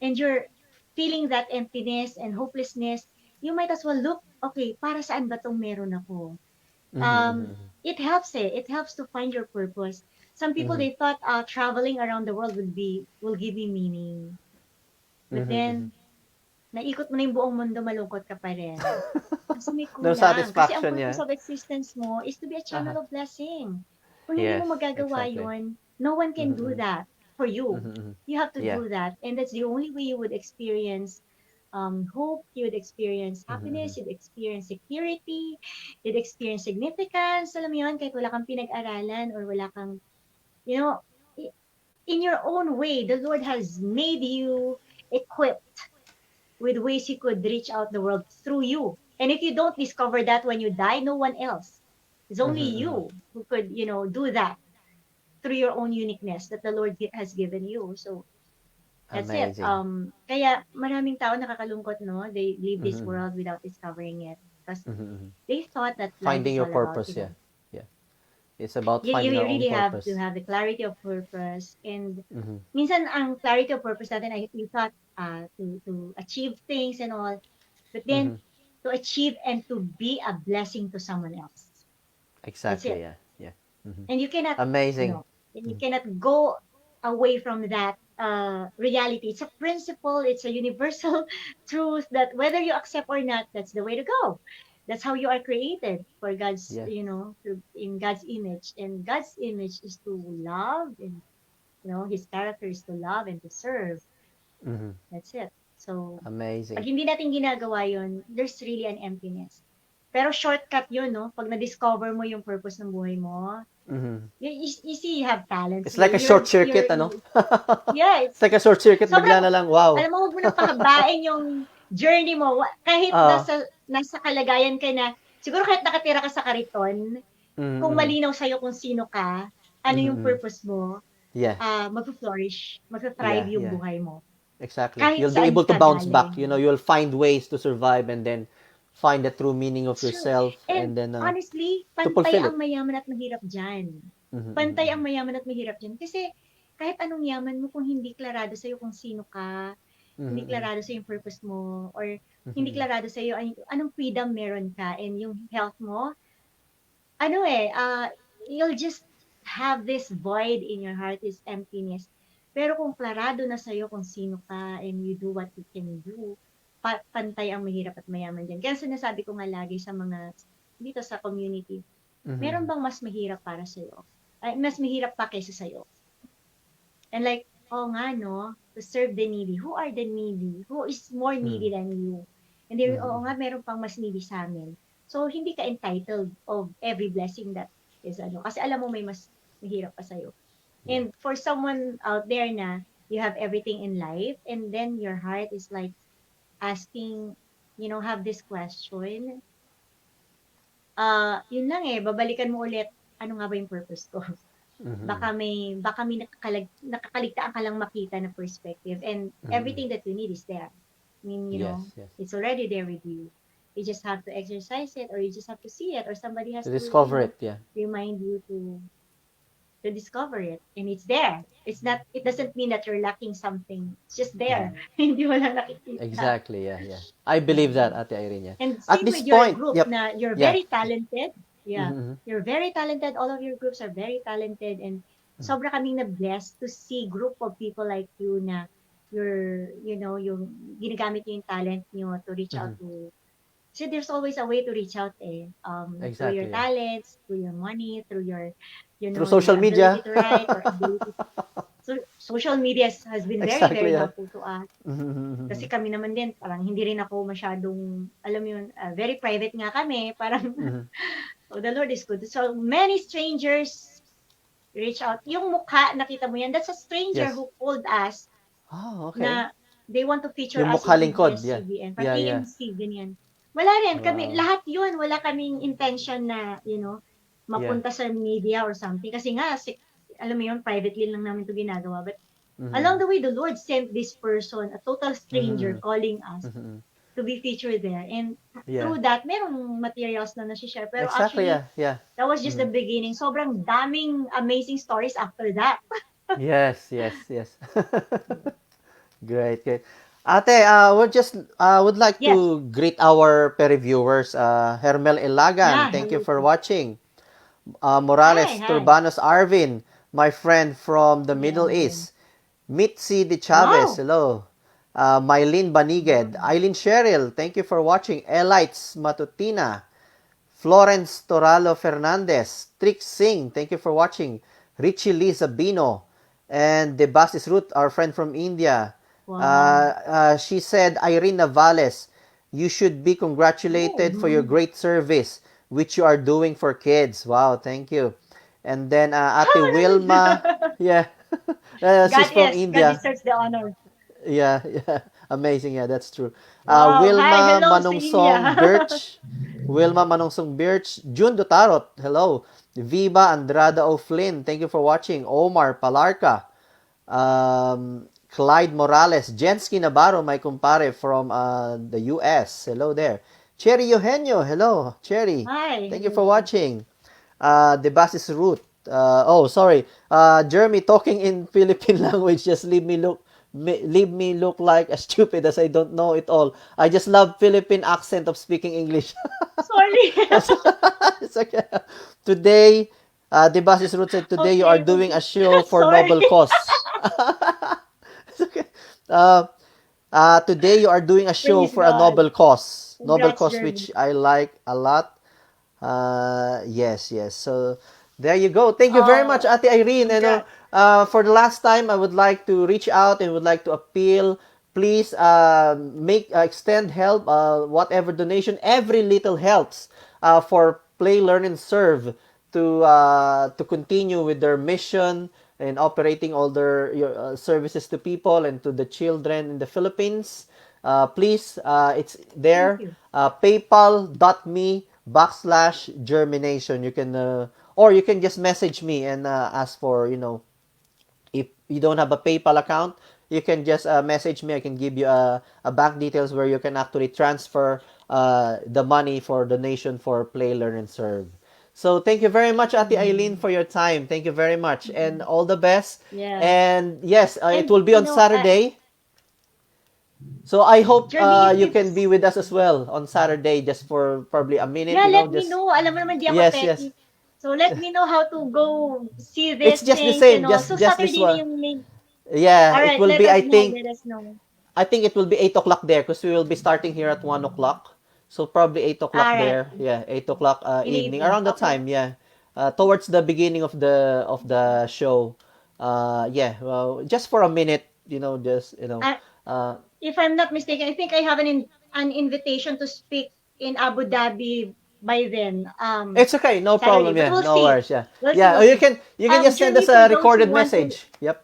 and you're feeling that emptiness and hopelessness, you might as well look, okay, para saan ba tong meron ako?
mm-hmm,
It helps It helps to find your purpose. Some people,
mm-hmm,
they thought traveling around the world will give me meaning. But
mm-hmm.
then, naikot mo na yung buong mundo, malungkot ka pa rin. Kasi may
No
kulang. Kasi ang
satisfaction,
purpose
yeah.
of existence mo is to be a
Uh-huh.
channel of blessing. Kung hindi
Yes,
mo magagawa
exactly.
yon, no one can do
Mm-hmm,
that for you.
mm-hmm.
You have to
Yeah.
do that. And that's the only way you would experience hope, you would experience
Mm-hmm,
happiness, you'd experience security, you'd experience significance. Alam mo yun, kahit wala kang pinag-aralan or wala kang, you know, i- in your own way, the Lord has made you equipped with ways He could reach out the world through you. And if you don't discover that when you die, no one else. It's only
mm-hmm.
you who could, do that through your own uniqueness that the Lord has given you. So that's it.
Amazing.
Kaya maraming tao nakakalungkot, no? They leave this
Mm-hmm,
world without discovering it because
mm-hmm.
they thought that life
Finding
is
your
all about,
purpose, yeah. Yeah. It's about
you
finding our own
really have to
purpose.
have the clarity of purpose. And
Mm-hmm,
minsan ang clarity of purpose natin ay we thought to achieve things and all, but then
mm-hmm.
to achieve and to be a blessing to someone else. That's
Exactly,
it.
yeah. Yeah. Mm-hmm.
And you cannot,
Amazing.
you cannot go away from that reality. It's a principle, it's a universal truth that whether you accept or not, that's the way to go. That's how you are created for God's,
Yeah.
in God's image. And God's image is to love, and His character is to love and to serve.
Mm-hmm.
That's it. So, pag
Amazing.
hindi natin ginagawa yun, there's really an emptiness. Pero shortcut yun, no? Pag na-discover mo yung purpose ng buhay mo,
Mm-hmm.
you see, you have talents.
It's like a short circuit, ano?
Yeah,
It's like a short circuit, bigla
sobrang,
na lang, wow.
alam mo, huwag mo nang pahabain yung journey mo. Kahit
Ah,
nasa kalagayan ka na, siguro kahit nakatira ka sa kariton, kung
mm-hmm.
malinaw sa'yo kung sino ka, ano yung
Mm-hmm.
purpose mo,
Yeah,
mag-flourish, mag-thrive
yeah,
yung
yeah.
buhay mo.
Exactly.
Kahit
You'll be
saan
able to
ka
bounce back. You know,
galing.
you'll find ways to survive and then find the true meaning of
True.
yourself
And
and then
honestly,
to
pantay
fulfill
ang
it.
mayaman at mahirap dyan.
Mm-hmm,
Pantay
mm-hmm,
ang mayaman at mahirap dyan. Kasi kahit anong yaman mo, kung hindi klarado sa'yo kung sino ka, hindi
mm-hmm,
klarado sa'yo yung purpose mo, or hindi
mm-hmm.
klarado sa'yo anong freedom meron ka, and yung health mo, you'll just have this void in your heart, this emptiness. Pero kung klarado na sa'yo kung sino ka and you do what you can do, pantay ang mahirap at mayaman dyan. Kaya sinasabi ko nga lagi sa mga dito sa community, meron
Mm-hmm.
bang mas mahirap para sa'yo? Ay, mas mahirap pa kaysa sa'yo? And like, oh nga no, to serve the needy. Who are the needy? Who is more
Mm-hmm.
needy than you? And then, oo
Mm-hmm.
nga, meron pang mas needy sa amin. So, hindi ka entitled of every blessing that is kasi alam mo may mas mahirap pa sa'yo.
Yeah.
And for someone out there na you have everything in life and then your heart is like asking, have this question, yun lang babalikan mo ulit, ano nga ba yung purpose ko?
Mm-hmm.
Baka may nakakaligtaan ka lang makita na perspective, and
Mm-hmm.
everything that you need is there. I mean,
Yes, yes.
it's already there with you. You just have to exercise it, or you just have to see it, or somebody has
To
to,
discover it, yeah.
remind you to discover it, and it's there. It doesn't mean that you're lacking something. It's just there.
Mm-hmm.
Hindi mo lang nakikita.
Exactly, yeah, yeah. I believe that, Ate Irene, yeah.
And
At
same
this
with your
point,
group
yep,
na you're
yeah.
very talented. Yeah.
Mm-hmm.
You're very talented. All of your groups are very talented, and sobra kaming na-blessed to see group of people like you na yung ginagamit niyo yung talent niyo to reach out
Mm-hmm.
to. So there's always a way to reach out through your
Exactly, yeah.
talents, through your money, through your
Through
your
social
ability
media.
to write or ability. So social media has been very,
Exactly,
very
yeah.
helpful to us.
Mm-hmm.
Kasi kami naman din, parang hindi rin ako masyadong, alam mo yun, very private nga kami. Parang,
Mm-hmm.
So the Lord is good. So many strangers reach out. Yung mukha, nakita mo yan, that's a stranger
Yes.
who called us
Oh, okay.
na they want to feature
Yung
us
mukha
in
lingkod. Yeah.
ABS-CBN, from
Yeah, yeah.
AMC, ganyan. Wala rin, kami,
Wow.
lahat yun, wala kaming intention na,
Yeah.
mapunta sa media or something. Kasi nga, alam mo yun, privately lang namin to ginagawa. But
Mm-hmm.
along the way, the Lord sent this person, a total stranger,
Mm-hmm.
calling us
Mm-hmm.
to be featured there. And
Yeah.
through that, merong materials na nasi-share. Pero
Exactly.
actually,
Yeah. Yeah.
that was just
Mm-hmm.
the beginning. Sobrang daming amazing stories after that.
Yes. Yes. Yes. Great. Great. Ate, would like
Yes.
to greet our peri-viewers. Hermel Ilagan,
Yeah,
thank you
hello.
for watching.
Hi,
Morales
hi.
Turbanos Arvin, my friend from the
Yeah,
Middle
Marvin.
East. Mitzi De Chavez,
Wow.
hello. Mylene Baniged.
Wow.
Eileen Cheryl, thank you for watching. Elites Matutina. Florence Toralo Fernandez. Trick Singh, thank you for watching. Richie Lee Sabino. And Debasis Ruth, our friend from India.
Wow.
She said, Irene Navales, you should be
Oh,
congratulated for your great service which you are doing for kids. Wow, thank you. And then Ate Wilma, yeah, she's from
God
India.
deserves the honor.
Yeah, yeah, amazing. Yeah, that's true.
Wow. Hi,
Wilma
hello sa
Manungsong
India.
Birch, Wilma Manungsong Birch, June Dotarot, hello. Viva Andrada O'Flynn, thank you for watching. Omar Palarca, Clyde Morales, Jensky Navarro, my kumpare from the US. Hello there. Cherry Eugenio, hello, Cherry.
Hi,
Thank you for
hello.
watching. The Basis Root. Sorry. Jeremy, talking in Philippine language just leave me look like as stupid as I don't know it all. I just love Philippine accent of speaking English.
Sorry.
It's okay. Today, the Basis Root said, today you are
Okay,
doing a
okay.
show for
Sorry.
noble cause. It's okay. Uh, Today you are doing a show
Praise
for a
God.
noble cause. Noble
Congrats,
cause
Jeremy.
which I like a lot. Yes, yes. So there you go. Thank you very much,
Oh,
Ate Irene.
congrats.
For the last time, I would like to reach out and would like to appeal. Please make extend help. Whatever donation, every little helps. For Play, Learn, and Serve to continue with their mission and operating all their services to people and to the children in the Philippines. Please, it's
Thank
there.
you.
PayPal.me /JhermiNATION. You can or you can just message me and ask for, if you don't have a PayPal account, you can just message me. I can give you a bank details where you can actually transfer the money for donation for Play, Learn, and Serve. So thank you very much, Ate Eileen,
Mhm.
for your time. Thank you very much, and
Mhm.
all the best.
Yeah.
And yes, it
And,
will be on Saturday. So I hope
Jeremy, if
you can be
it's,
with us as well on Saturday, just for probably a minute.
yeah, let me
Just
know. Alam mo naman, di ako
yes, yes.
techie. So, let me know how to go see
It's
these
just the
things and
same.
all.
Just
So,
just this
Saturday na
one.
yung main.
Yeah,
All
it
right,
will
let
be.
us know. Let us know.
I think it will be 8 o'clock there because we will be starting here at 1 o'clock. So probably 8 o'clock
All right.
there. Yeah, 8 o'clock
In the
evening
evening.
around the
Okay.
time. Yeah, towards the beginning of the show. Yeah. Well, just for a minute. Just
I,
Uh,
if I'm not mistaken, I think I have an invitation to speak in Abu Dhabi by then.
it's okay. No
Saturday,
problem.
but
Yeah.
we'll
No
see.
worries. Yeah.
We'll see.
Yeah. Or
We'll see.
you can just send us
Jeremy, for
a
those who
recorded
want to,
message. Yep.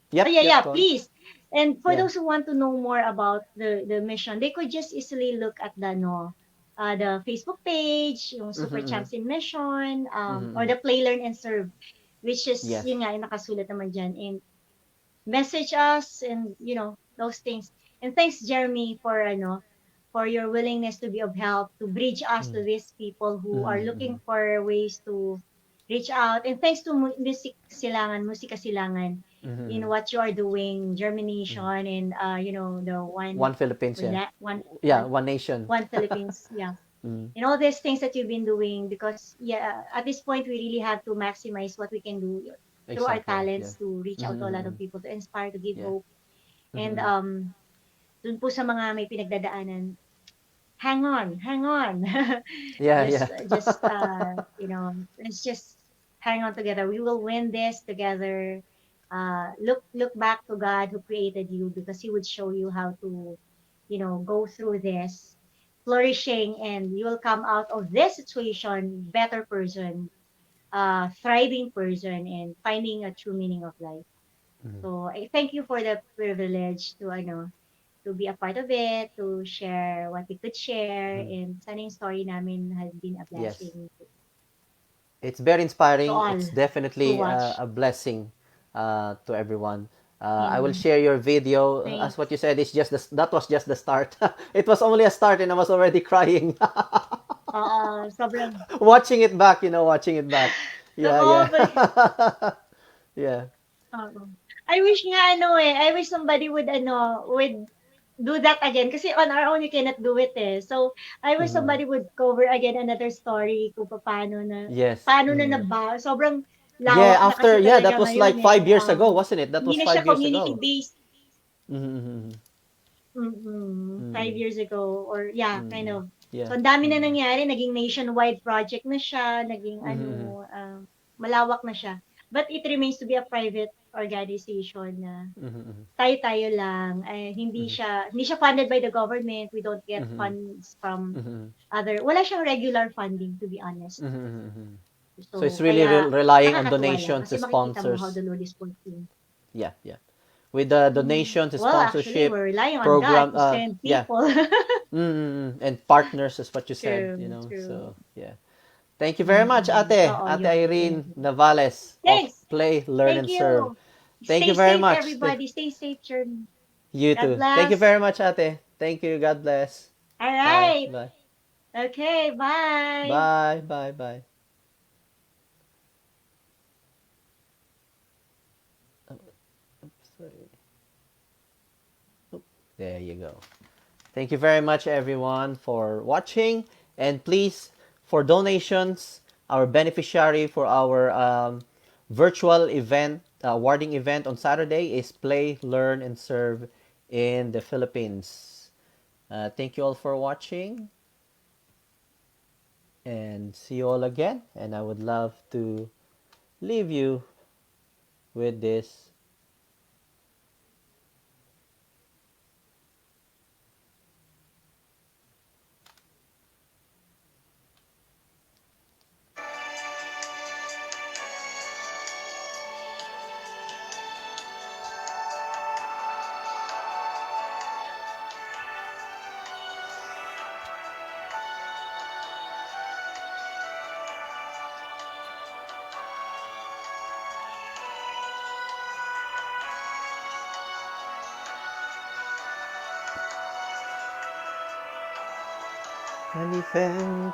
yeah,
Yep.
yeah,
Go on.
please. And for
Yeah.
those who want to know more about the mission, they could just easily look at the Facebook page, yung Super
Mm-hmm.
Champs in Mission, or
Mm-hmm.
the Play, Learn, and Serve, which is,
Yes.
yun nga, yung nakasulat naman dyan. And message us and, those things. And thanks, Jeremy, for your willingness to be of help, to bridge us to these people who are
Mm-hmm.
looking for ways to reach out. And thanks to Musika Silangan, in
Mm-hmm.
what you are doing, Germination, and, the
One Philippines. Yeah. Yeah.
one,
One nation.
one Philippines, yeah.
Mm.
And all these things that you've been doing, because, yeah, at this point we really have to maximize what we can do through our
Exactly. Yeah.
talents to reach out to a lot
Mm-hmm.
of people, to inspire, to give
Yeah.
hope. And,
Mm-hmm.
dun po sa mga may pinagdadaanan, hang on, hang on.
Yeah.
just
Yeah.
just let's just hang on together. We will win this together. Look back to God who created you, because he would show you how to, go through this. flourishing, and you will come out of this situation better person, thriving person, and finding a true meaning of life. So I thank you for the privilege to to be a part of it, to share what we could share, and sana yung story namin has been a
Yes.
blessing
It's very
to
inspiring.
all
It's
who
definitely
watch.
a blessing to everyone. I will
Mm,
share your video. As what
thanks.
you said, it's just that was just the start. It was only a start, and I was already crying
Sobrang,
watching it back. Watching it back. Yeah,
oo,
yeah, yeah.
oo. I wish nga I wish somebody would do that again kasi on our own you cannot do it eh. So, I wish
Mhm.
somebody would cover again another story kung
Yes.
paano na sobrang
Yeah.
lawak na
After
kasi
that
talaga
was
ngayon
like
eh.
5 years ago, wasn't it? That
Hindi
was
na siya
5 years ago.
community-based.
Mm-hmm.
5
Mm-hmm.
years ago, or yeah, kind
Mm-hmm.
of.
Yeah.
So, ang dami na
Mm-hmm.
nangyari, naging nationwide project na siya, naging
Mm-hmm.
malawak na siya. But it remains to be a private organization na
Mm-hmm.
tayo-tayo lang. Hindi siya funded by the government. We don't get
Mm-hmm.
funds from
Mm-hmm.
wala siyang regular funding, to be honest.
Mm-hmm. So it's
So,
really
kaya
relying on
nakakatuwa lang
donations,
kasi makikita mo how
sponsors.
the Lord is working.
Yeah, yeah. With the donations,
Well, actually,
sponsorship,
we're relying on God
program,
to send
yeah,
people.
and partners is what you said,
True, true.
So yeah. Thank you very much,
Oo,
Ate
yun.
Irene
Pinag-
Navales of
Thanks.
Play, Learn,
Thank
and Serve.
you.
Thank you
Stay
very
safe,
much.
everybody. Stay safe, Journey.
You
God
too. Thank you
bless.
very much, Ate. Thank you. God bless.
All
Bye.
right.
Bye.
Okay, bye.
Bye. Bye. Bye. Sorry. There you go. Thank you very much, everyone, for watching. And please, for donations, our beneficiary for our virtual event, awarding event on Saturday is Play, Learn, and Serve in the Philippines. Thank you all for watching, and see you all again. And I would love to leave you with this. And if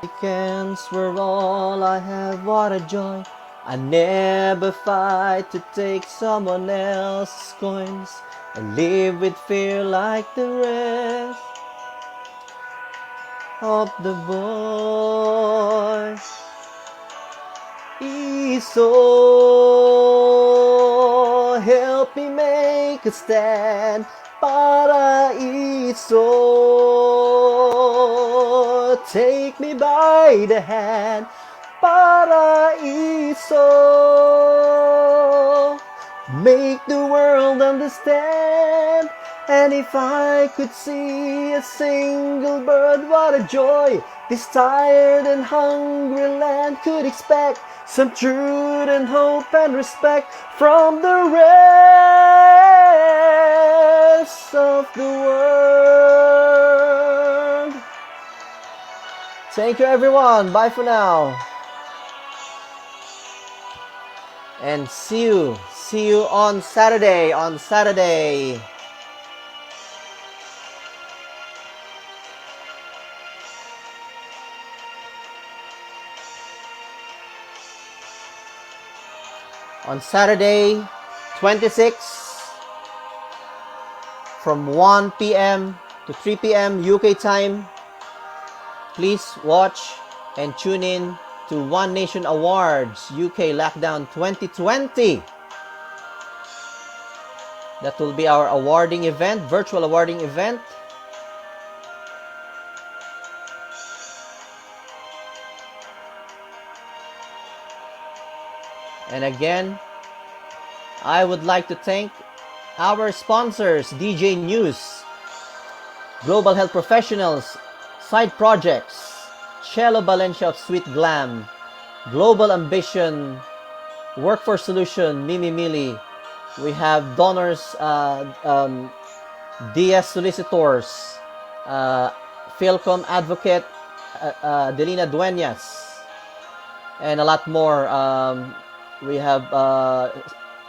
weekends were all I have, what a joy. I never fight to take someone else's coins and live with fear like the rest of the boys. Iso, help me make a stand. Paraiso, take me by the hand. Paraiso, make the world understand. And if I could see a single bird, what a joy this tired and hungry land could expect. Some truth and hope and respect from the rest of the world. Thank you, everyone. Bye for now. And see you. See you on Saturday. On Saturday. On Saturday, 26 from 1 p.m. to 3 p.m. UK time. Please watch and tune in to One Nation Awards UK Lockdown 2020. That will be our awarding event, virtual awarding event. And again, I would like to thank our sponsors, DJ News, Global Health Professionals, Side projects, Cello Valencia of Sweet Glam, Global Ambition, Workforce Solution, Mimi Mili. We have donors, DS Solicitors, uh, Philcom Advocate, Delina Duenas, and a lot more. We have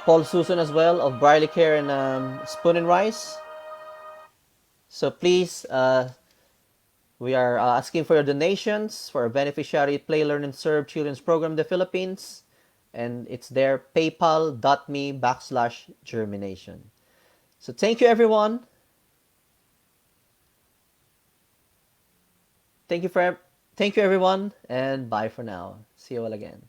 Paul Susan as well of Barley Care and Spoon and Rice. So please, we are asking for your donations for our beneficiary Play, Learn, and Serve Children's Program in the Philippines. And it's there, paypal.me/germination. So thank you, everyone. Thank you, everyone, and bye for now. See you all again.